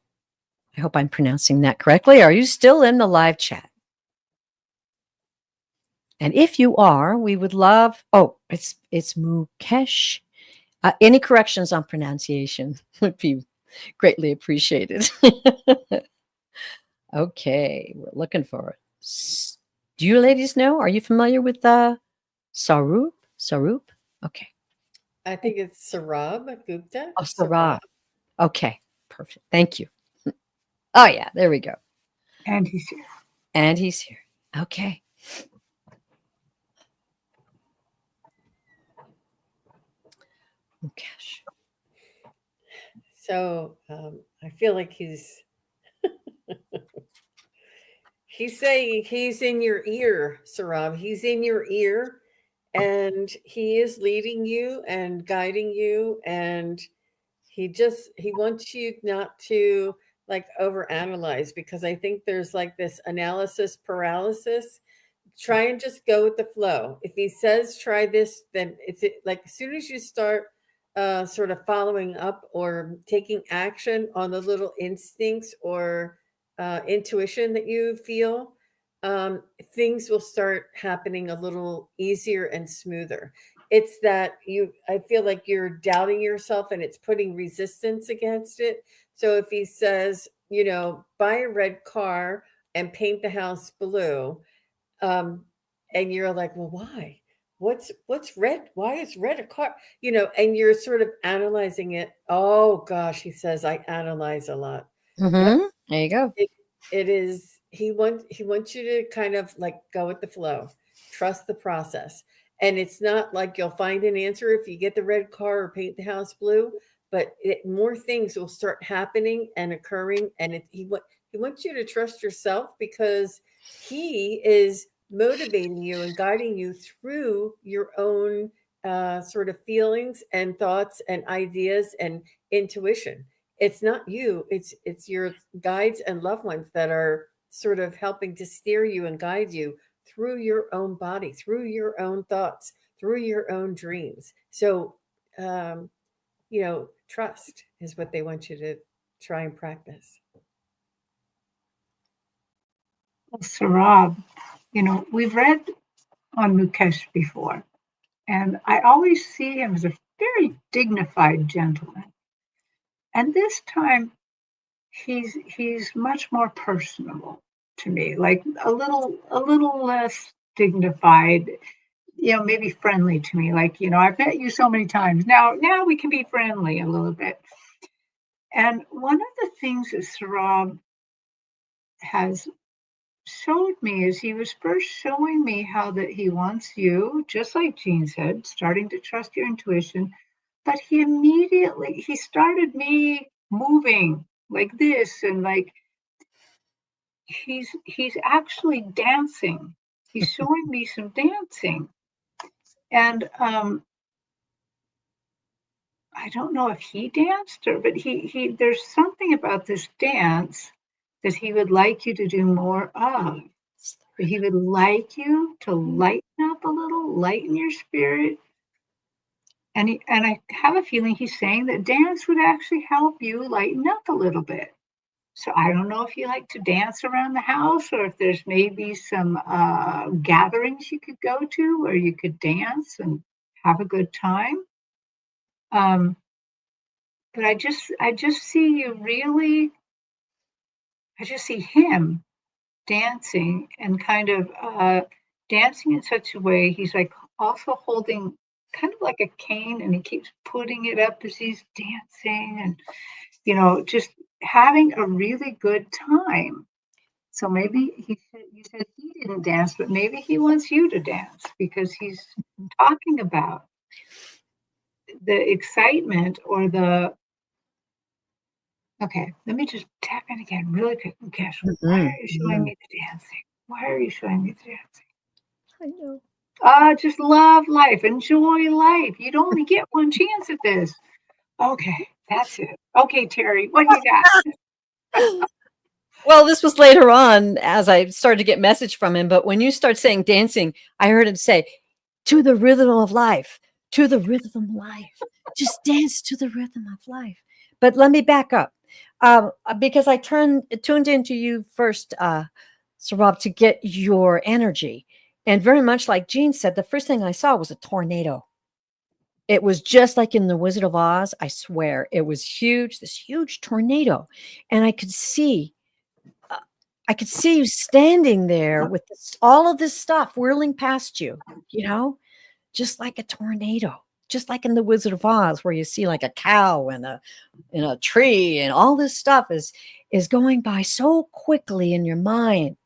I hope I'm pronouncing that correctly. Are you still in the live chat? And if you are, we would love, it's Mukesh. Any corrections on pronunciation would be greatly appreciated. Okay, we're looking for it. Do you ladies know? Are you familiar with Sarup? Sarup? Okay. I think it's Saurabh Gupta. Oh, Saurabh. Okay, perfect. Thank you. Oh, yeah, there we go. And he's here. And he's here. Okay. Mukesh. So I feel like he's saying he's in your ear, Saurabh. He's in your ear, and he is leading you and guiding you, and he wants you not to like overanalyze, because I think there's like this analysis paralysis. Try and just go with the flow. If he says try this, then it's like as soon as you start sort of following up or taking action on the little instincts or intuition that you feel, things will start happening a little easier and smoother. It's that I feel like you're doubting yourself and it's putting resistance against it. So if he says, buy a red car and paint the house blue. Um, and you're like, well, why? What's red? Why is red a car? And you're sort of analyzing it. Oh gosh, he says I analyze a lot. Yep. There you go. It is he wants you to kind of like go with the flow, trust the process. And it's not like you'll find an answer if you get the red car or paint the house blue, but more things will start happening and occurring. And he wants you to trust yourself because he is motivating you and guiding you through your own sort of feelings and thoughts and ideas and intuition. It's not you, it's your guides and loved ones that are sort of helping to steer you and guide you through your own body, through your own thoughts, through your own dreams. So trust is what they want you to try and practice. Well, Sarab, we've read on Mukesh before, and I always see him as a very dignified gentleman. And this time, he's much more personable to me, like a little less dignified, maybe friendly to me. Like, I've met you so many times. Now we can be friendly a little bit. And one of the things that Sarab has showed me is he was first showing me how that he wants you, just like Jean said, starting to trust your intuition. But he started me moving like this, and like he's actually dancing. He's showing me some dancing. And I don't know if he danced but he there's something about this dance that he would like you to do more of. He would like you to lighten up a little, lighten your spirit. And I have a feeling he's saying that dance would actually help you lighten up a little bit. So I don't know if you like to dance around the house or if there's maybe some gatherings you could go to where you could dance and have a good time. But I just see you really, I just see him dancing and kind of dancing in such a way. He's like also holding kind of like a cane and he keeps putting it up as he's dancing and, just having a really good time. So maybe you said he didn't dance, but maybe he wants you to dance because he's talking about the excitement or the. Okay, let me just tap in again really quick. Mukesh, why are you showing me the dancing? Why are you showing me the dancing? I know. Just love life, enjoy life. You'd only get one chance at this. Okay, that's it. Okay, Terry, what do you got? Well, this was later on as I started to get message from him. But when you start saying dancing, I heard him say, to the rhythm of life, to the rhythm of life. Just dance to the rhythm of life. But let me back up because I tuned into you first, Rob, to get your energy. And very much like Jean said, the first thing I saw was a tornado. It was just like in The Wizard of Oz. I swear it was huge, this huge tornado. And I could see you standing there with all of this stuff whirling past you, just like a tornado, just like in The Wizard of Oz, where you see like a cow and a tree and all this stuff is going by so quickly in your mind.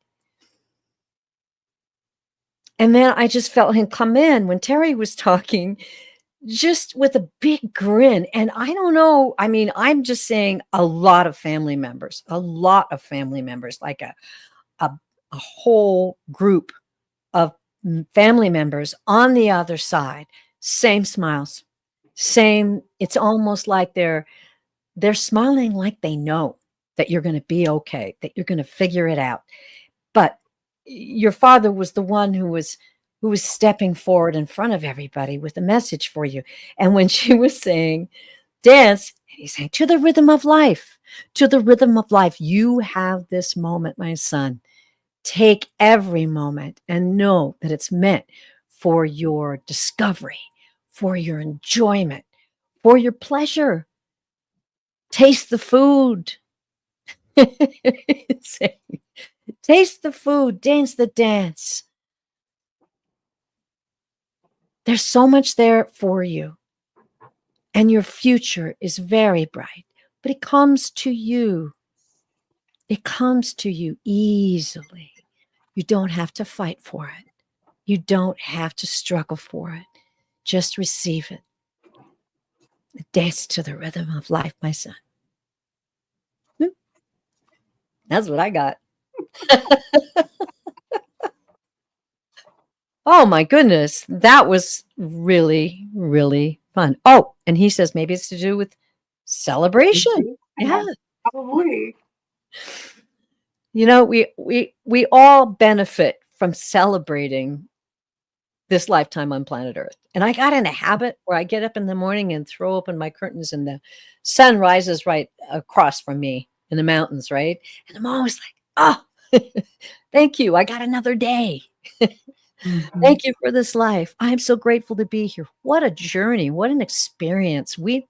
And then I just felt him come in when Terry was talking, just with a big grin. And I don't know, I mean, I'm just saying a lot of family members, like a whole group of family members on the other side, same smiles, same. It's almost like they're smiling like they know that you're going to be okay, that you're going to figure it out. But your father was the one who was stepping forward in front of everybody with a message for you. And when she was saying dance, he's saying to the rhythm of life, to the rhythm of life. You have this moment, my son. Take every moment and know that it's meant for your discovery, for your enjoyment, for your pleasure. Taste the food. Taste the food, dance the dance. There's so much there for you, and your future is very bright, but it comes to you. It comes to you easily. You don't have to fight for it. You don't have to struggle for it. Just receive it. Dance to the rhythm of life, my son. That's what I got. Oh my goodness. That was really, really fun. Oh, and he says maybe it's to do with celebration. Yeah. Probably. You know, we all benefit from celebrating this lifetime on planet Earth. And I got in a habit where I get up in the morning and throw open my curtains and the sun rises right across from me in the mountains, right? And I'm always like, oh, thank you. I got another day. Thank you for this life. I'm so grateful to be here. What a journey. What an experience. We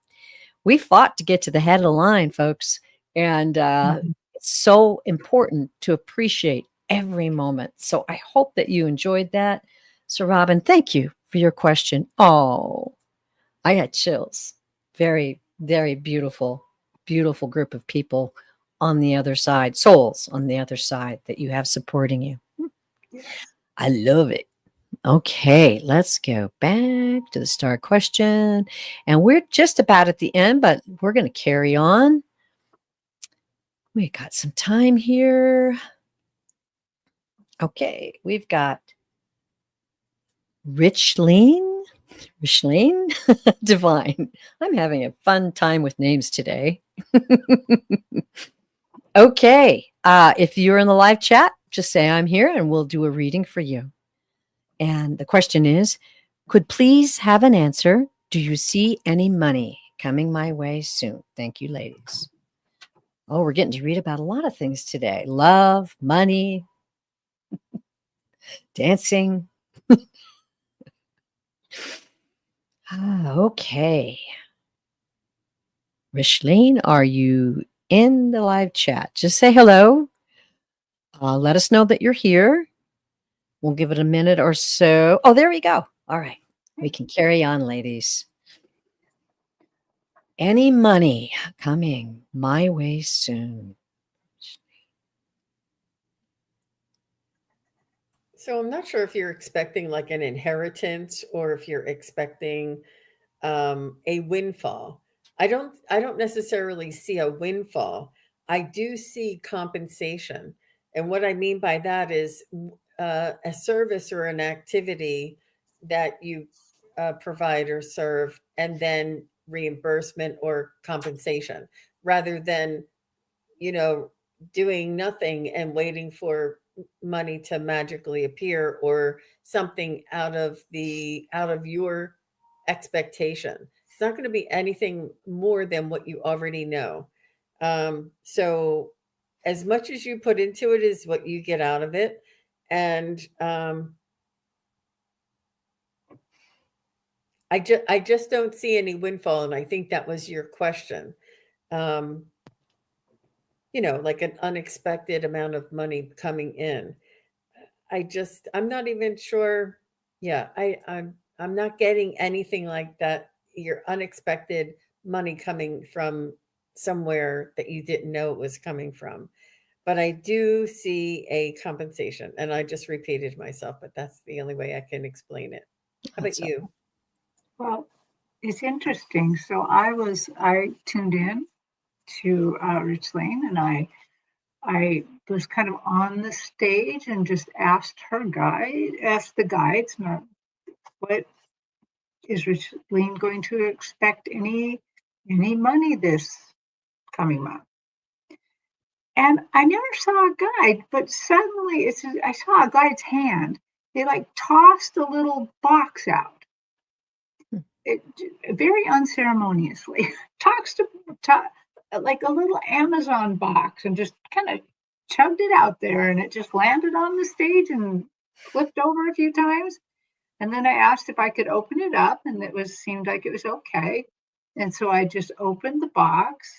fought to get to the head of the line, folks. And it's so important to appreciate every moment. So I hope that you enjoyed that. So, Robin, thank you for your question. Oh, I had chills. Very, very beautiful, beautiful group of people on the other side, souls on the other side that you have supporting you. I love it. Okay, let's go back to the star question. And we're just about at the end, but we're going to carry on. We got some time here. Okay, we've got Richleen. Divine. I'm having a fun time with names today. Okay, if you're in the live chat, just say I'm here and we'll do a reading for you. And the question is, could please have an answer? Do you see any money coming my way soon? Thank you, ladies. Oh, we're getting to read about a lot of things today. Love, money, dancing. Okay. Richleen, are you in the live chat? Just say hello. Let us know that you're here. We'll give it a minute or so. Oh, there we go. All right. We can carry on, ladies. Any money coming my way soon? So I'm not sure if you're expecting like an inheritance or if you're expecting a windfall. I don't necessarily see a windfall. I do see compensation. And what I mean by that is a service or an activity that you provide or serve, and then reimbursement or compensation, rather than, you know, doing nothing and waiting for money to magically appear, or something out of your expectation. It's not going to be anything more than what you already know. So as much as you put into it is what you get out of it. And I just don't see any windfall, and I think that was your question. Um, like an unexpected amount of money coming in. I'm not even sure. Yeah, I'm not getting anything like that. Your unexpected money coming from somewhere that you didn't know it was coming from. But I do see a compensation, and I just repeated myself, but that's the only way I can explain it. How about you? Well, it's interesting. So I tuned in to Rich Lane, and I was kind of on the stage and just asked the guides, what is Rich Lane going to expect any money this coming month? And I never saw a guide, but suddenly I saw a guide's hand. They like tossed a little box out. It, very unceremoniously talks to like a little Amazon box, and just kind of chugged it out there, and it just landed on the stage and flipped over a few times. And then I asked if I could open it up, and seemed like it was okay. And so I just opened the box,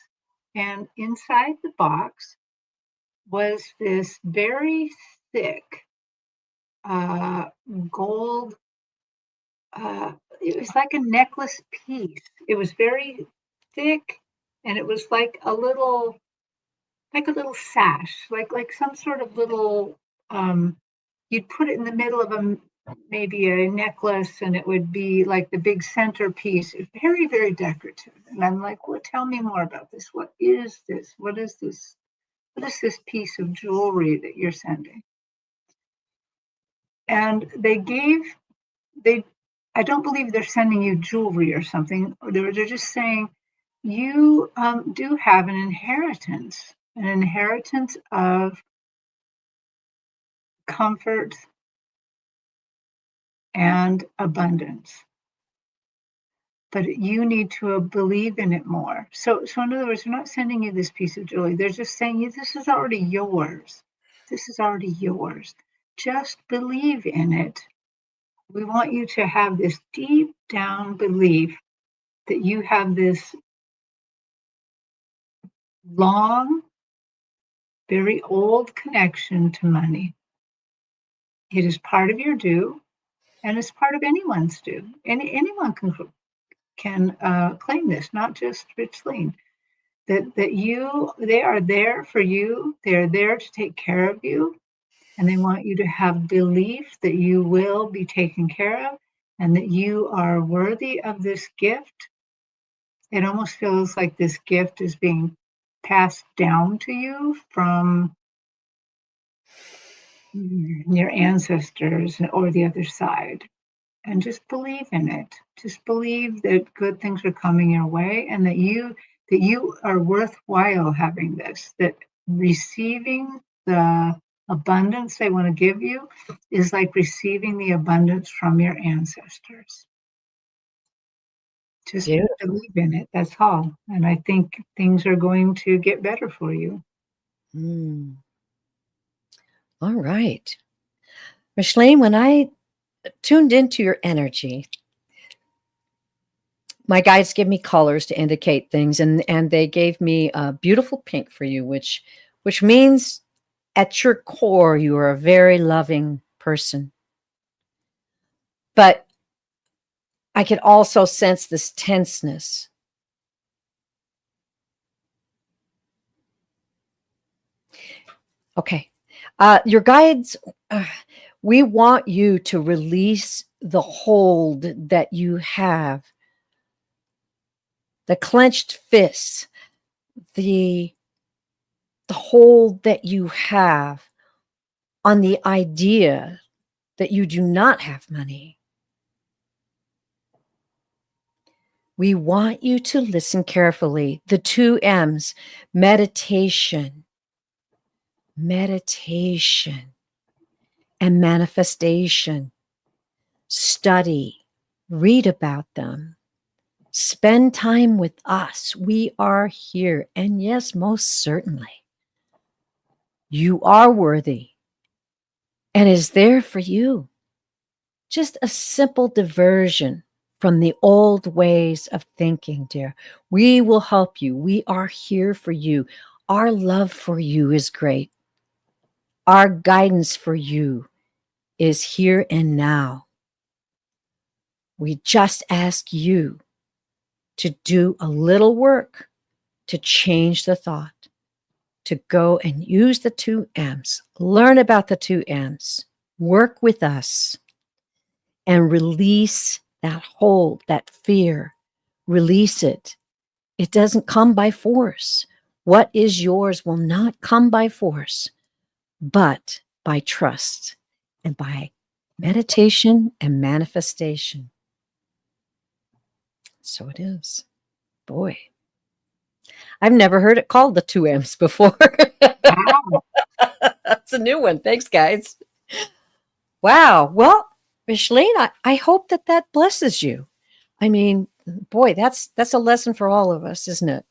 and inside the box was this very thick gold. It was like a necklace piece. It was very thick, and it was like a little sash, like some sort of little. You'd put it in the middle of maybe a necklace, and it would be like the big centerpiece. Very, very decorative. And I'm like, well, tell me more about this. What is this? What is this? What is this piece of jewelry that you're sending? And they I don't believe they're sending you jewelry or something. They're just saying you do have an inheritance of comfort and abundance. But you need to believe in it more. So in other words, they're not sending you this piece of jewelry. They're just saying this is already yours. This is already yours. Just believe in it. We want you to have this deep down belief that you have this long, very old connection to money. It is part of your due, and it's part of anyone's due. Anyone can claim this, not just Richleen. That they are there for you. They are there to take care of you, and they want you to have belief that you will be taken care of, and that you are worthy of this gift. It almost feels like this gift is being passed down to you from your ancestors or the other side. And just believe in it. Just believe that good things are coming your way, and that you are worthwhile having this, that receiving the abundance they want to give you is like receiving the abundance from your ancestors. Just Beautiful. believe in it. That's all. And I think things are going to get better for you. All right. Micheline, when I tuned into your energy, my guides give me colors to indicate things, and they gave me a beautiful pink for you, which means at your core you are a very loving person. But I could also sense this tenseness. Okay. Your guides, we want you to release the hold that you have, the clenched fists, the hold that you have on the idea that you do not have money. We want you to listen carefully. The 2 M's, meditation, and manifestation. Study, read about them, spend time with us. We are here. And yes, most certainly, you are worthy and is there for you. Just a simple diversion from the old ways of thinking, dear. We will help you. We are here for you. Our love for you is great. Our guidance for you is here and now. We just ask you to do a little work to change the thought, to go and use the 2 M's, learn about the 2 M's, work with us, and release that hold, that fear. Release it. It doesn't come by force. What is yours will not come by force, but by trust and by meditation and manifestation. So it is. Boy, I've never heard it called the 2 M's before. Wow. That's a new one. Thanks, guys. Wow. Well, Micheline, I hope that blesses you. I mean, boy, that's a lesson for all of us, isn't it?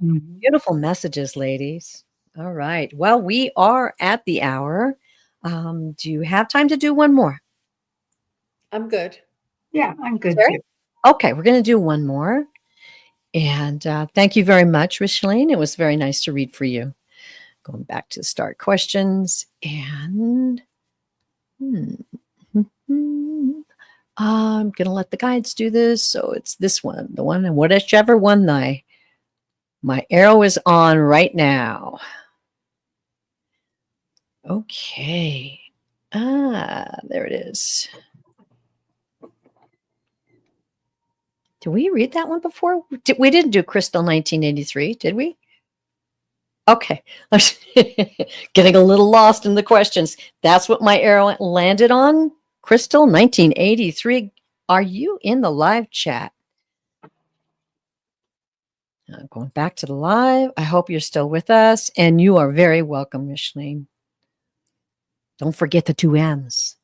Mhm. Beautiful messages, ladies. All right. Well, we are at the hour. Do you have time to do one more? I'm good. Yeah, I'm good Sure. too. Okay, we're going to do one more. And thank you very much, Micheline. It was very nice to read for you. Going back to start questions and I'm going to let the guides do this. So it's this one, the one, and whichever one my arrow is on right now. Okay. There it is. Did we read that one before? We didn't do Crystal 1983, did we? Okay. I'm getting a little lost in the questions. That's what my arrow landed on. Crystal 1983. Are you in the live chat? Going back to the live. I hope you're still with us, and you are very welcome, Micheline. Don't forget the 2 M's.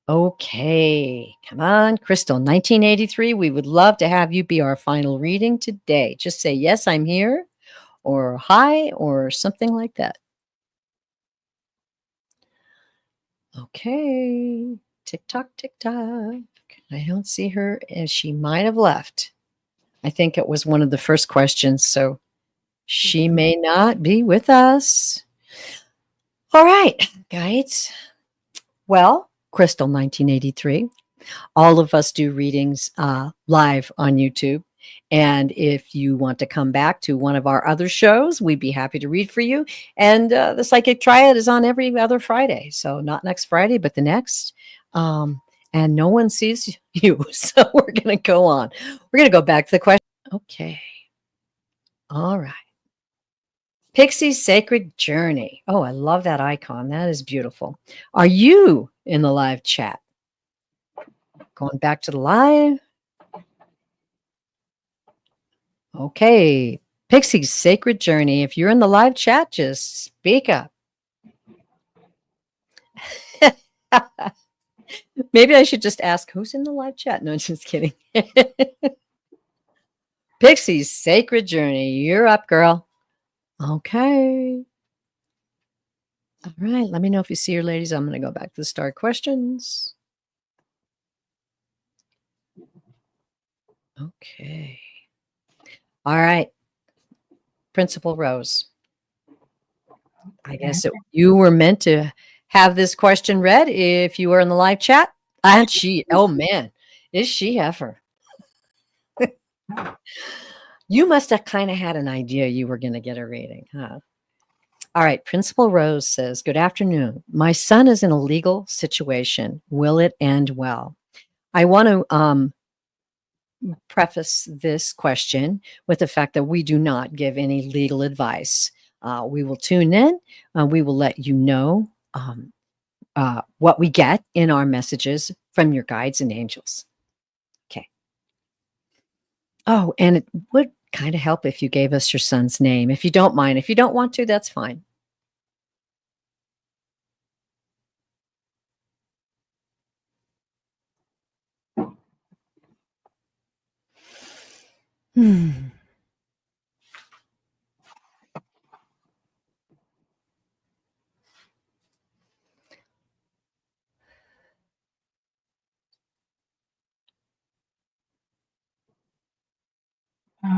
Okay, come on, Crystal, 1983. We would love to have you be our final reading today. Just say, yes, I'm here, or hi, or something like that. Okay, tick-tock, tick-tock. I don't see her, and she might have left. I think it was one of the first questions, so she may not be with us. All right, guys. Well, Crystal 1983. All of us do readings live on YouTube. And if you want to come back to one of our other shows, we'd be happy to read for you. And the Psychic Triad is on every other Friday. So not next Friday, but the next. And no one sees you. So we're going to go on. We're going to go back to the question. Okay. All right. Pixie's Sacred Journey. Oh, I love that icon. That is beautiful. Are you in the live chat? Going back to the live. Okay. Pixie's Sacred Journey. If you're in the live chat, just speak up. Maybe I should just ask who's in the live chat. No, just kidding. Pixie's Sacred Journey. You're up, girl. Okay. All right. Let me know if you see your ladies. I'm going to go back to the star questions. Okay. All right. Principal Rose. I guess you were meant to have this question read if you were in the live chat. And she, oh man, is she ever? You must have kind of had an idea you were going to get a reading, huh? All right. Principal Rose says, good afternoon. My son is in a legal situation. Will it end well? I want to preface this question with the fact that we do not give any legal advice. We will tune in. We will let you know what we get in our messages from your guides and angels. Okay. Oh, and it would kind of help if you gave us your son's name. If you don't mind. If you don't want to, that's fine.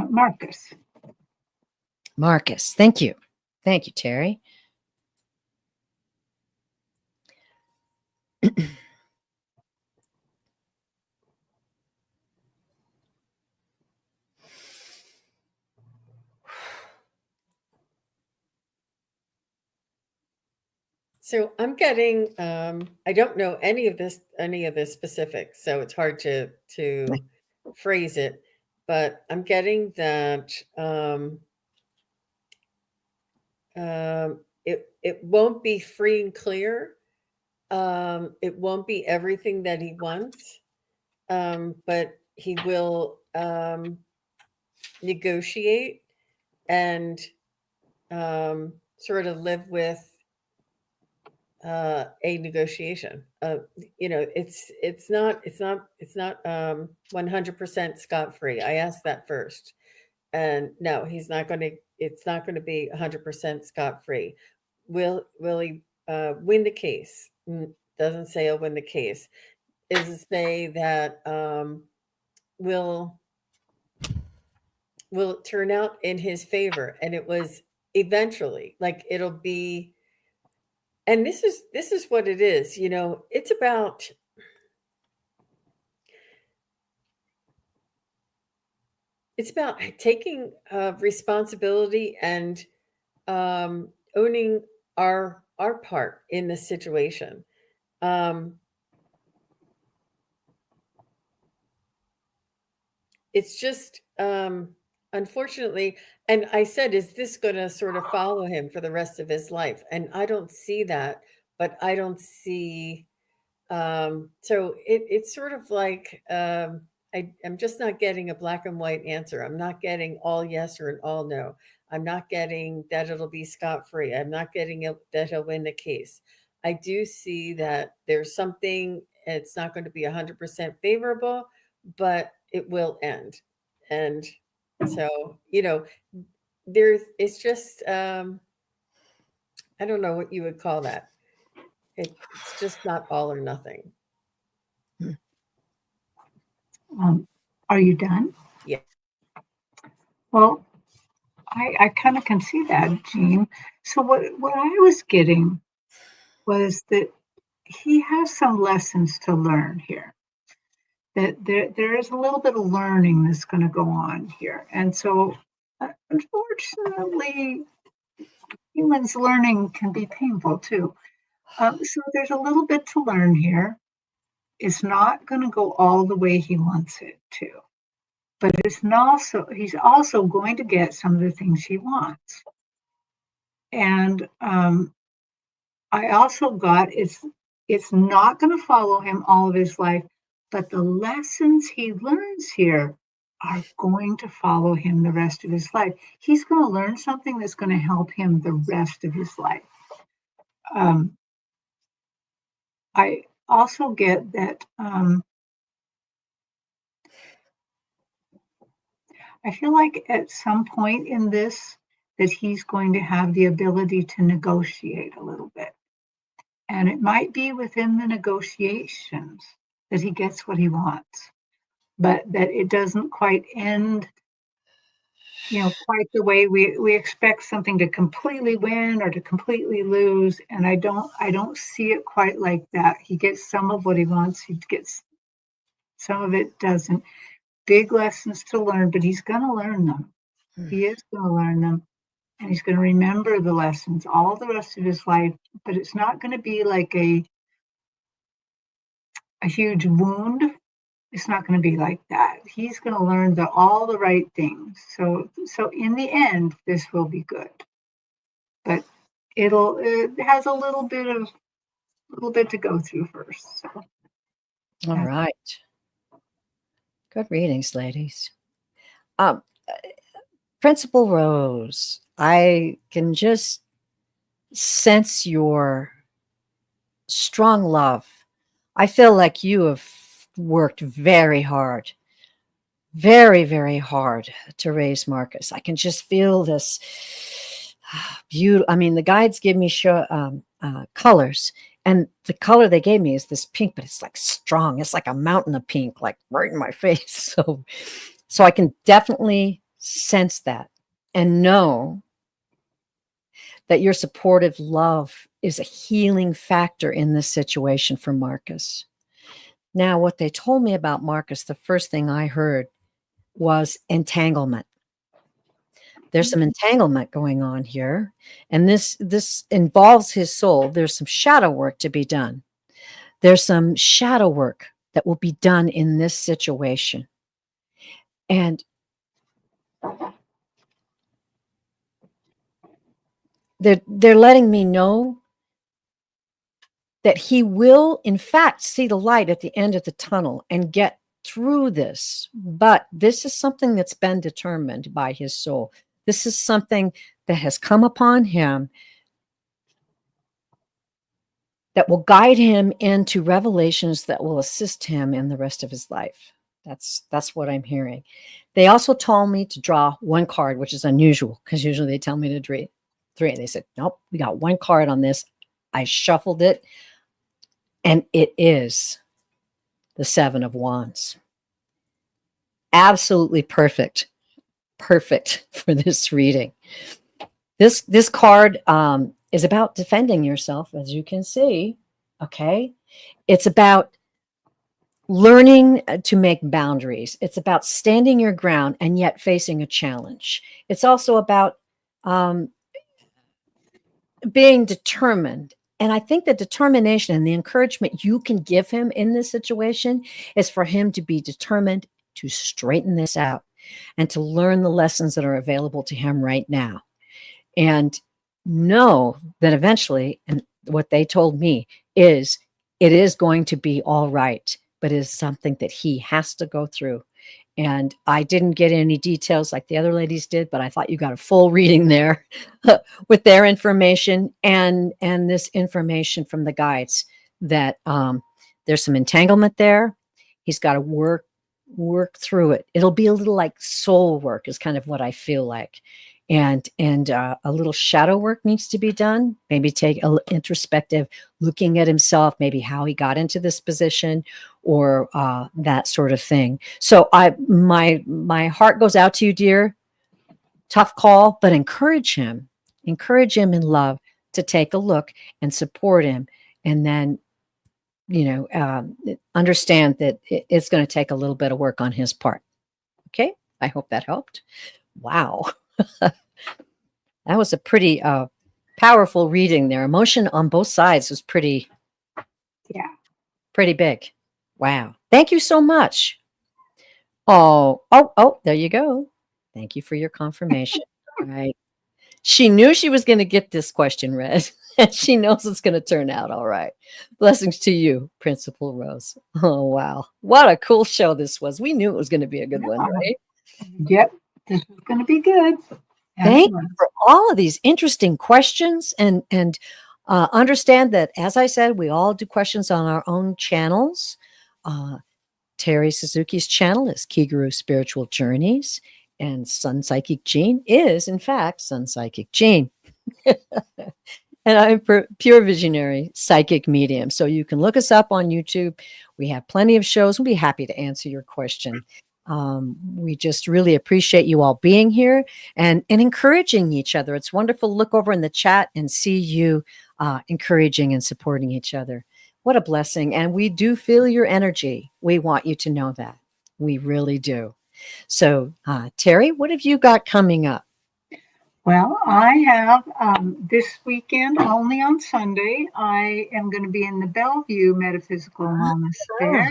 Marcus. Marcus. Thank you. Thank you, Terry. So I'm getting, I don't know any of the specifics, so it's hard to phrase it, but I'm getting that it won't be free and clear. It won't be everything that he wants, but he will negotiate and sort of live with a negotiation. It's not 100% scot free. I asked that first, and no, he's not going to. It's not going to be 100% scot free. Will he win the case? Doesn't say he'll win the case. Is to say that will will turn out in his favor. And it was eventually, like, it'll be, and this is what it is, it's about taking responsibility and owning our part in the situation. Um, it's just unfortunately, and I said, is this going to sort of follow him for the rest of his life? And I don't see that, but I don't see. So it's sort of like I'm just not getting a black and white answer. I'm not getting all yes or an all no. I'm not getting that it'll be scot free. I'm not getting that he'll win the case. I do see that there's something. It's not going to be 100% favorable, but it will end. And so there's it's just I don't know what you would call that. It's just not all or nothing. Are you done? Yeah. Well, I kind of can see that, Jean. So what I was getting was that he has some lessons to learn here. That there is a little bit of learning that's going to go on here, and so unfortunately, humans learning can be painful too. So there's a little bit to learn here. It's not going to go all the way he wants it to, but he's also going to get some of the things he wants. And I also got it's not going to follow him all of his life, but the lessons he learns here are going to follow him the rest of his life. He's going to learn something that's going to help him the rest of his life. I also get that I feel like at some point in this that he's going to have the ability to negotiate a little bit. And it might be within the negotiations that he gets what he wants, but that it doesn't quite end, quite the way we expect something to completely win or to completely lose. And I don't see it quite like that. He gets some of what he wants, he gets some of it doesn't. Big lessons to learn, but he's going to learn them. He is going to learn them, and he's going to remember the lessons all the rest of his life, but it's not going to be like a huge wound. It's not going to be like that. He's going to learn all the right things. So in the end, this will be good. But it has a little bit to go through first. So All right. Good readings, ladies. Um, Principal Rose, I can just sense your strong love. I feel like you have worked very hard, very, very hard to raise Marcus. I can just feel this beautiful. I mean, the guides give me colors, and the color they gave me is this pink, but it's like strong. It's like a mountain of pink, like right in my face. So I can definitely sense that and know that your supportive love is a healing factor in this situation for Marcus. Now, what they told me about Marcus, the first thing I heard was entanglement. There's some entanglement going on here, and this involves his soul. There's some shadow work to be done. There's some shadow work that will be done in this situation. And they're letting me know that he will, in fact, see the light at the end of the tunnel and get through this. But this is something that's been determined by his soul. This is something that has come upon him that will guide him into revelations that will assist him in the rest of his life. That's what I'm hearing. They also told me to draw one card, which is unusual because usually they tell me to draw three. And they said, nope, we got one card on this. I shuffled it, and it is the Seven of Wands. Absolutely perfect perfect for this reading. This card is about defending yourself, as you can see. Okay, it's about learning to make boundaries. It's about standing your ground and yet facing a challenge. It's also about being determined. And I think the determination and the encouragement you can give him in this situation is for him to be determined to straighten this out and to learn the lessons that are available to him right now. And know that eventually, and what they told me is, it is going to be all right, but it is something that he has to go through. And I didn't get any details like the other ladies did, but I thought you got a full reading there with their information and this information from the guides that there's some entanglement there. He's got to work through it. It'll be a little like soul work is kind of what I feel like. And a little shadow work needs to be done. Maybe take a introspective looking at himself, maybe how he got into this position, or that sort of thing. So my heart goes out to you, dear. Tough call, but encourage him in love to take a look and support him, and then understand that it's going to take a little bit of work on his part. Okay, I hope that helped. Wow. That was a pretty powerful reading there. Emotion on both sides was pretty big. Wow. Thank you so much. Oh, there you go. Thank you for your confirmation. All right. She knew she was going to get this question read, and she knows it's going to turn out all right. Blessings to you, Principal Rose. Oh, wow. What a cool show this was. We knew it was going to be a good one, right? Yep. This is going to be good. Thank you for all of these interesting questions, and understand that, as I said, we all do questions on our own channels. Terry Suzuki's channel is Key Guru Spiritual Journeys, and Sun Psychic Jean is, in fact, Sun Psychic Jean. And I'm Pure Visionary Psychic Medium. So you can look us up on YouTube. We have plenty of shows. We'll be happy to answer your question. We just really appreciate you all being here and encouraging each other. It's wonderful to look over in the chat and see you encouraging and supporting each other. What a blessing. And we do feel your energy. We want you to know that. We really do. So, Terry, what have you got coming up? Well, I have this weekend, only on Sunday, I am going to be in the Bellevue Metaphysical Wellness Fair.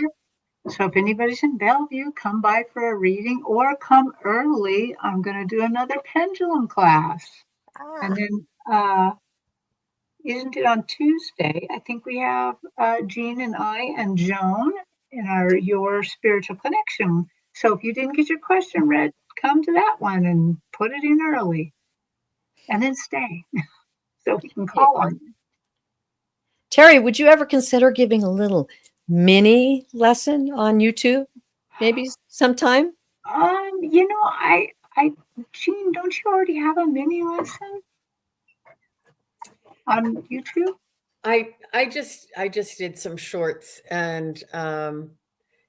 So if anybody's in Bellevue, come by for a reading or come early. I'm going to do another pendulum class. And then, isn't it on Tuesday? I think we have Jean and I and Joan in Your Spiritual Connection. So if you didn't get your question read, come to that one and put it in early. And then stay so we can call on you. Terry, would you ever consider giving a little mini lesson on YouTube, maybe sometime? Jean, don't you already have a mini lesson on YouTube? I just did some shorts, and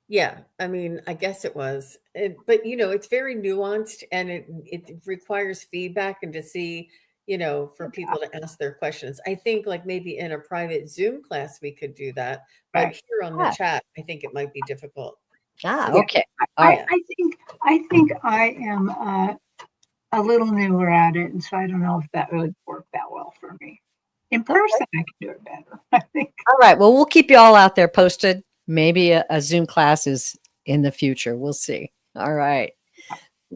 yeah, I mean, I guess it was, but it's very nuanced, and it requires feedback and to see, for people to ask their questions. I think like maybe in a private Zoom class we could do that, but here on the chat, I think it might be difficult. Okay. I think I am a little newer at it, and so I don't know if that would work that well for me. In person, I can do it better, I think. All right. Well, we'll keep you all out there posted. Maybe a Zoom class is in the future. We'll see. All right.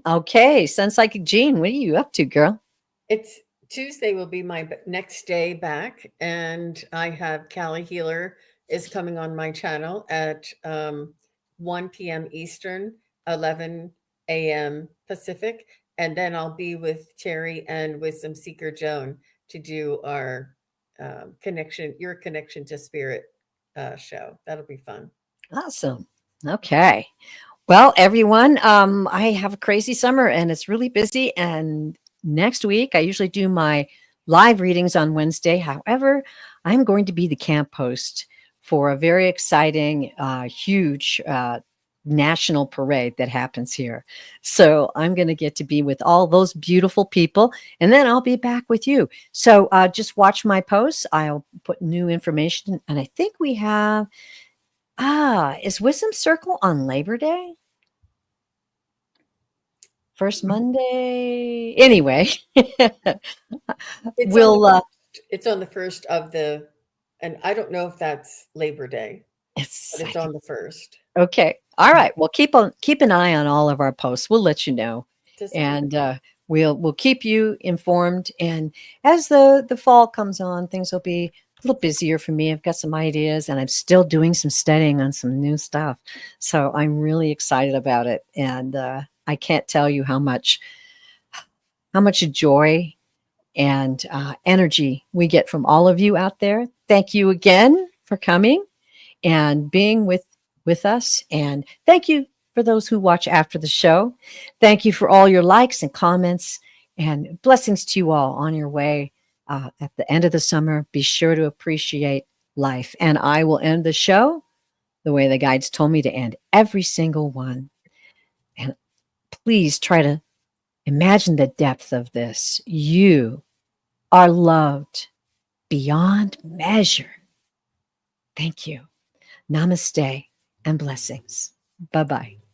Okay. Sun Psychic Jean, what are you up to, girl? It's Tuesday will be my next day back, and I have Callie Healer is coming on my channel at 1 p.m. Eastern, 11 a.m. Pacific, and then I'll be with Terry and Wisdom Seeker Joan to do our your connection to spirit show. That'll be fun. Awesome. Okay. Well, everyone, I have a crazy summer and it's really busy. And next week, I usually do my live readings on Wednesday. However, I'm going to be the camp host for a very exciting, huge national parade that happens here. So I'm going to get to be with all those beautiful people, and then I'll be back with you. So just watch my posts. I'll put new information, and I think we have, is Wisdom Circle on Labor Day? First Monday? Anyway, It's on we'll, the first, it's on the first of the, and I don't know if that's Labor Day, it's but it's on the first. okay. All right. Well, keep an eye on all of our posts. We'll let you know, Just and we'll keep you informed. And as the fall comes on, things will be a little busier for me. I've got some ideas, and I'm still doing some studying on some new stuff. So I'm really excited about it, and I can't tell you how much joy and energy we get from all of you out there. Thank you again for coming and being with us, and thank you for those who watch after the show. Thank you for all your likes and comments, and blessings to you all on your way at the end of the summer. Be sure to appreciate life, and I will end the show the way the guides told me to end every single one. And please try to imagine the depth of this. You are loved beyond measure. Thank you. Namaste and blessings. Bye bye.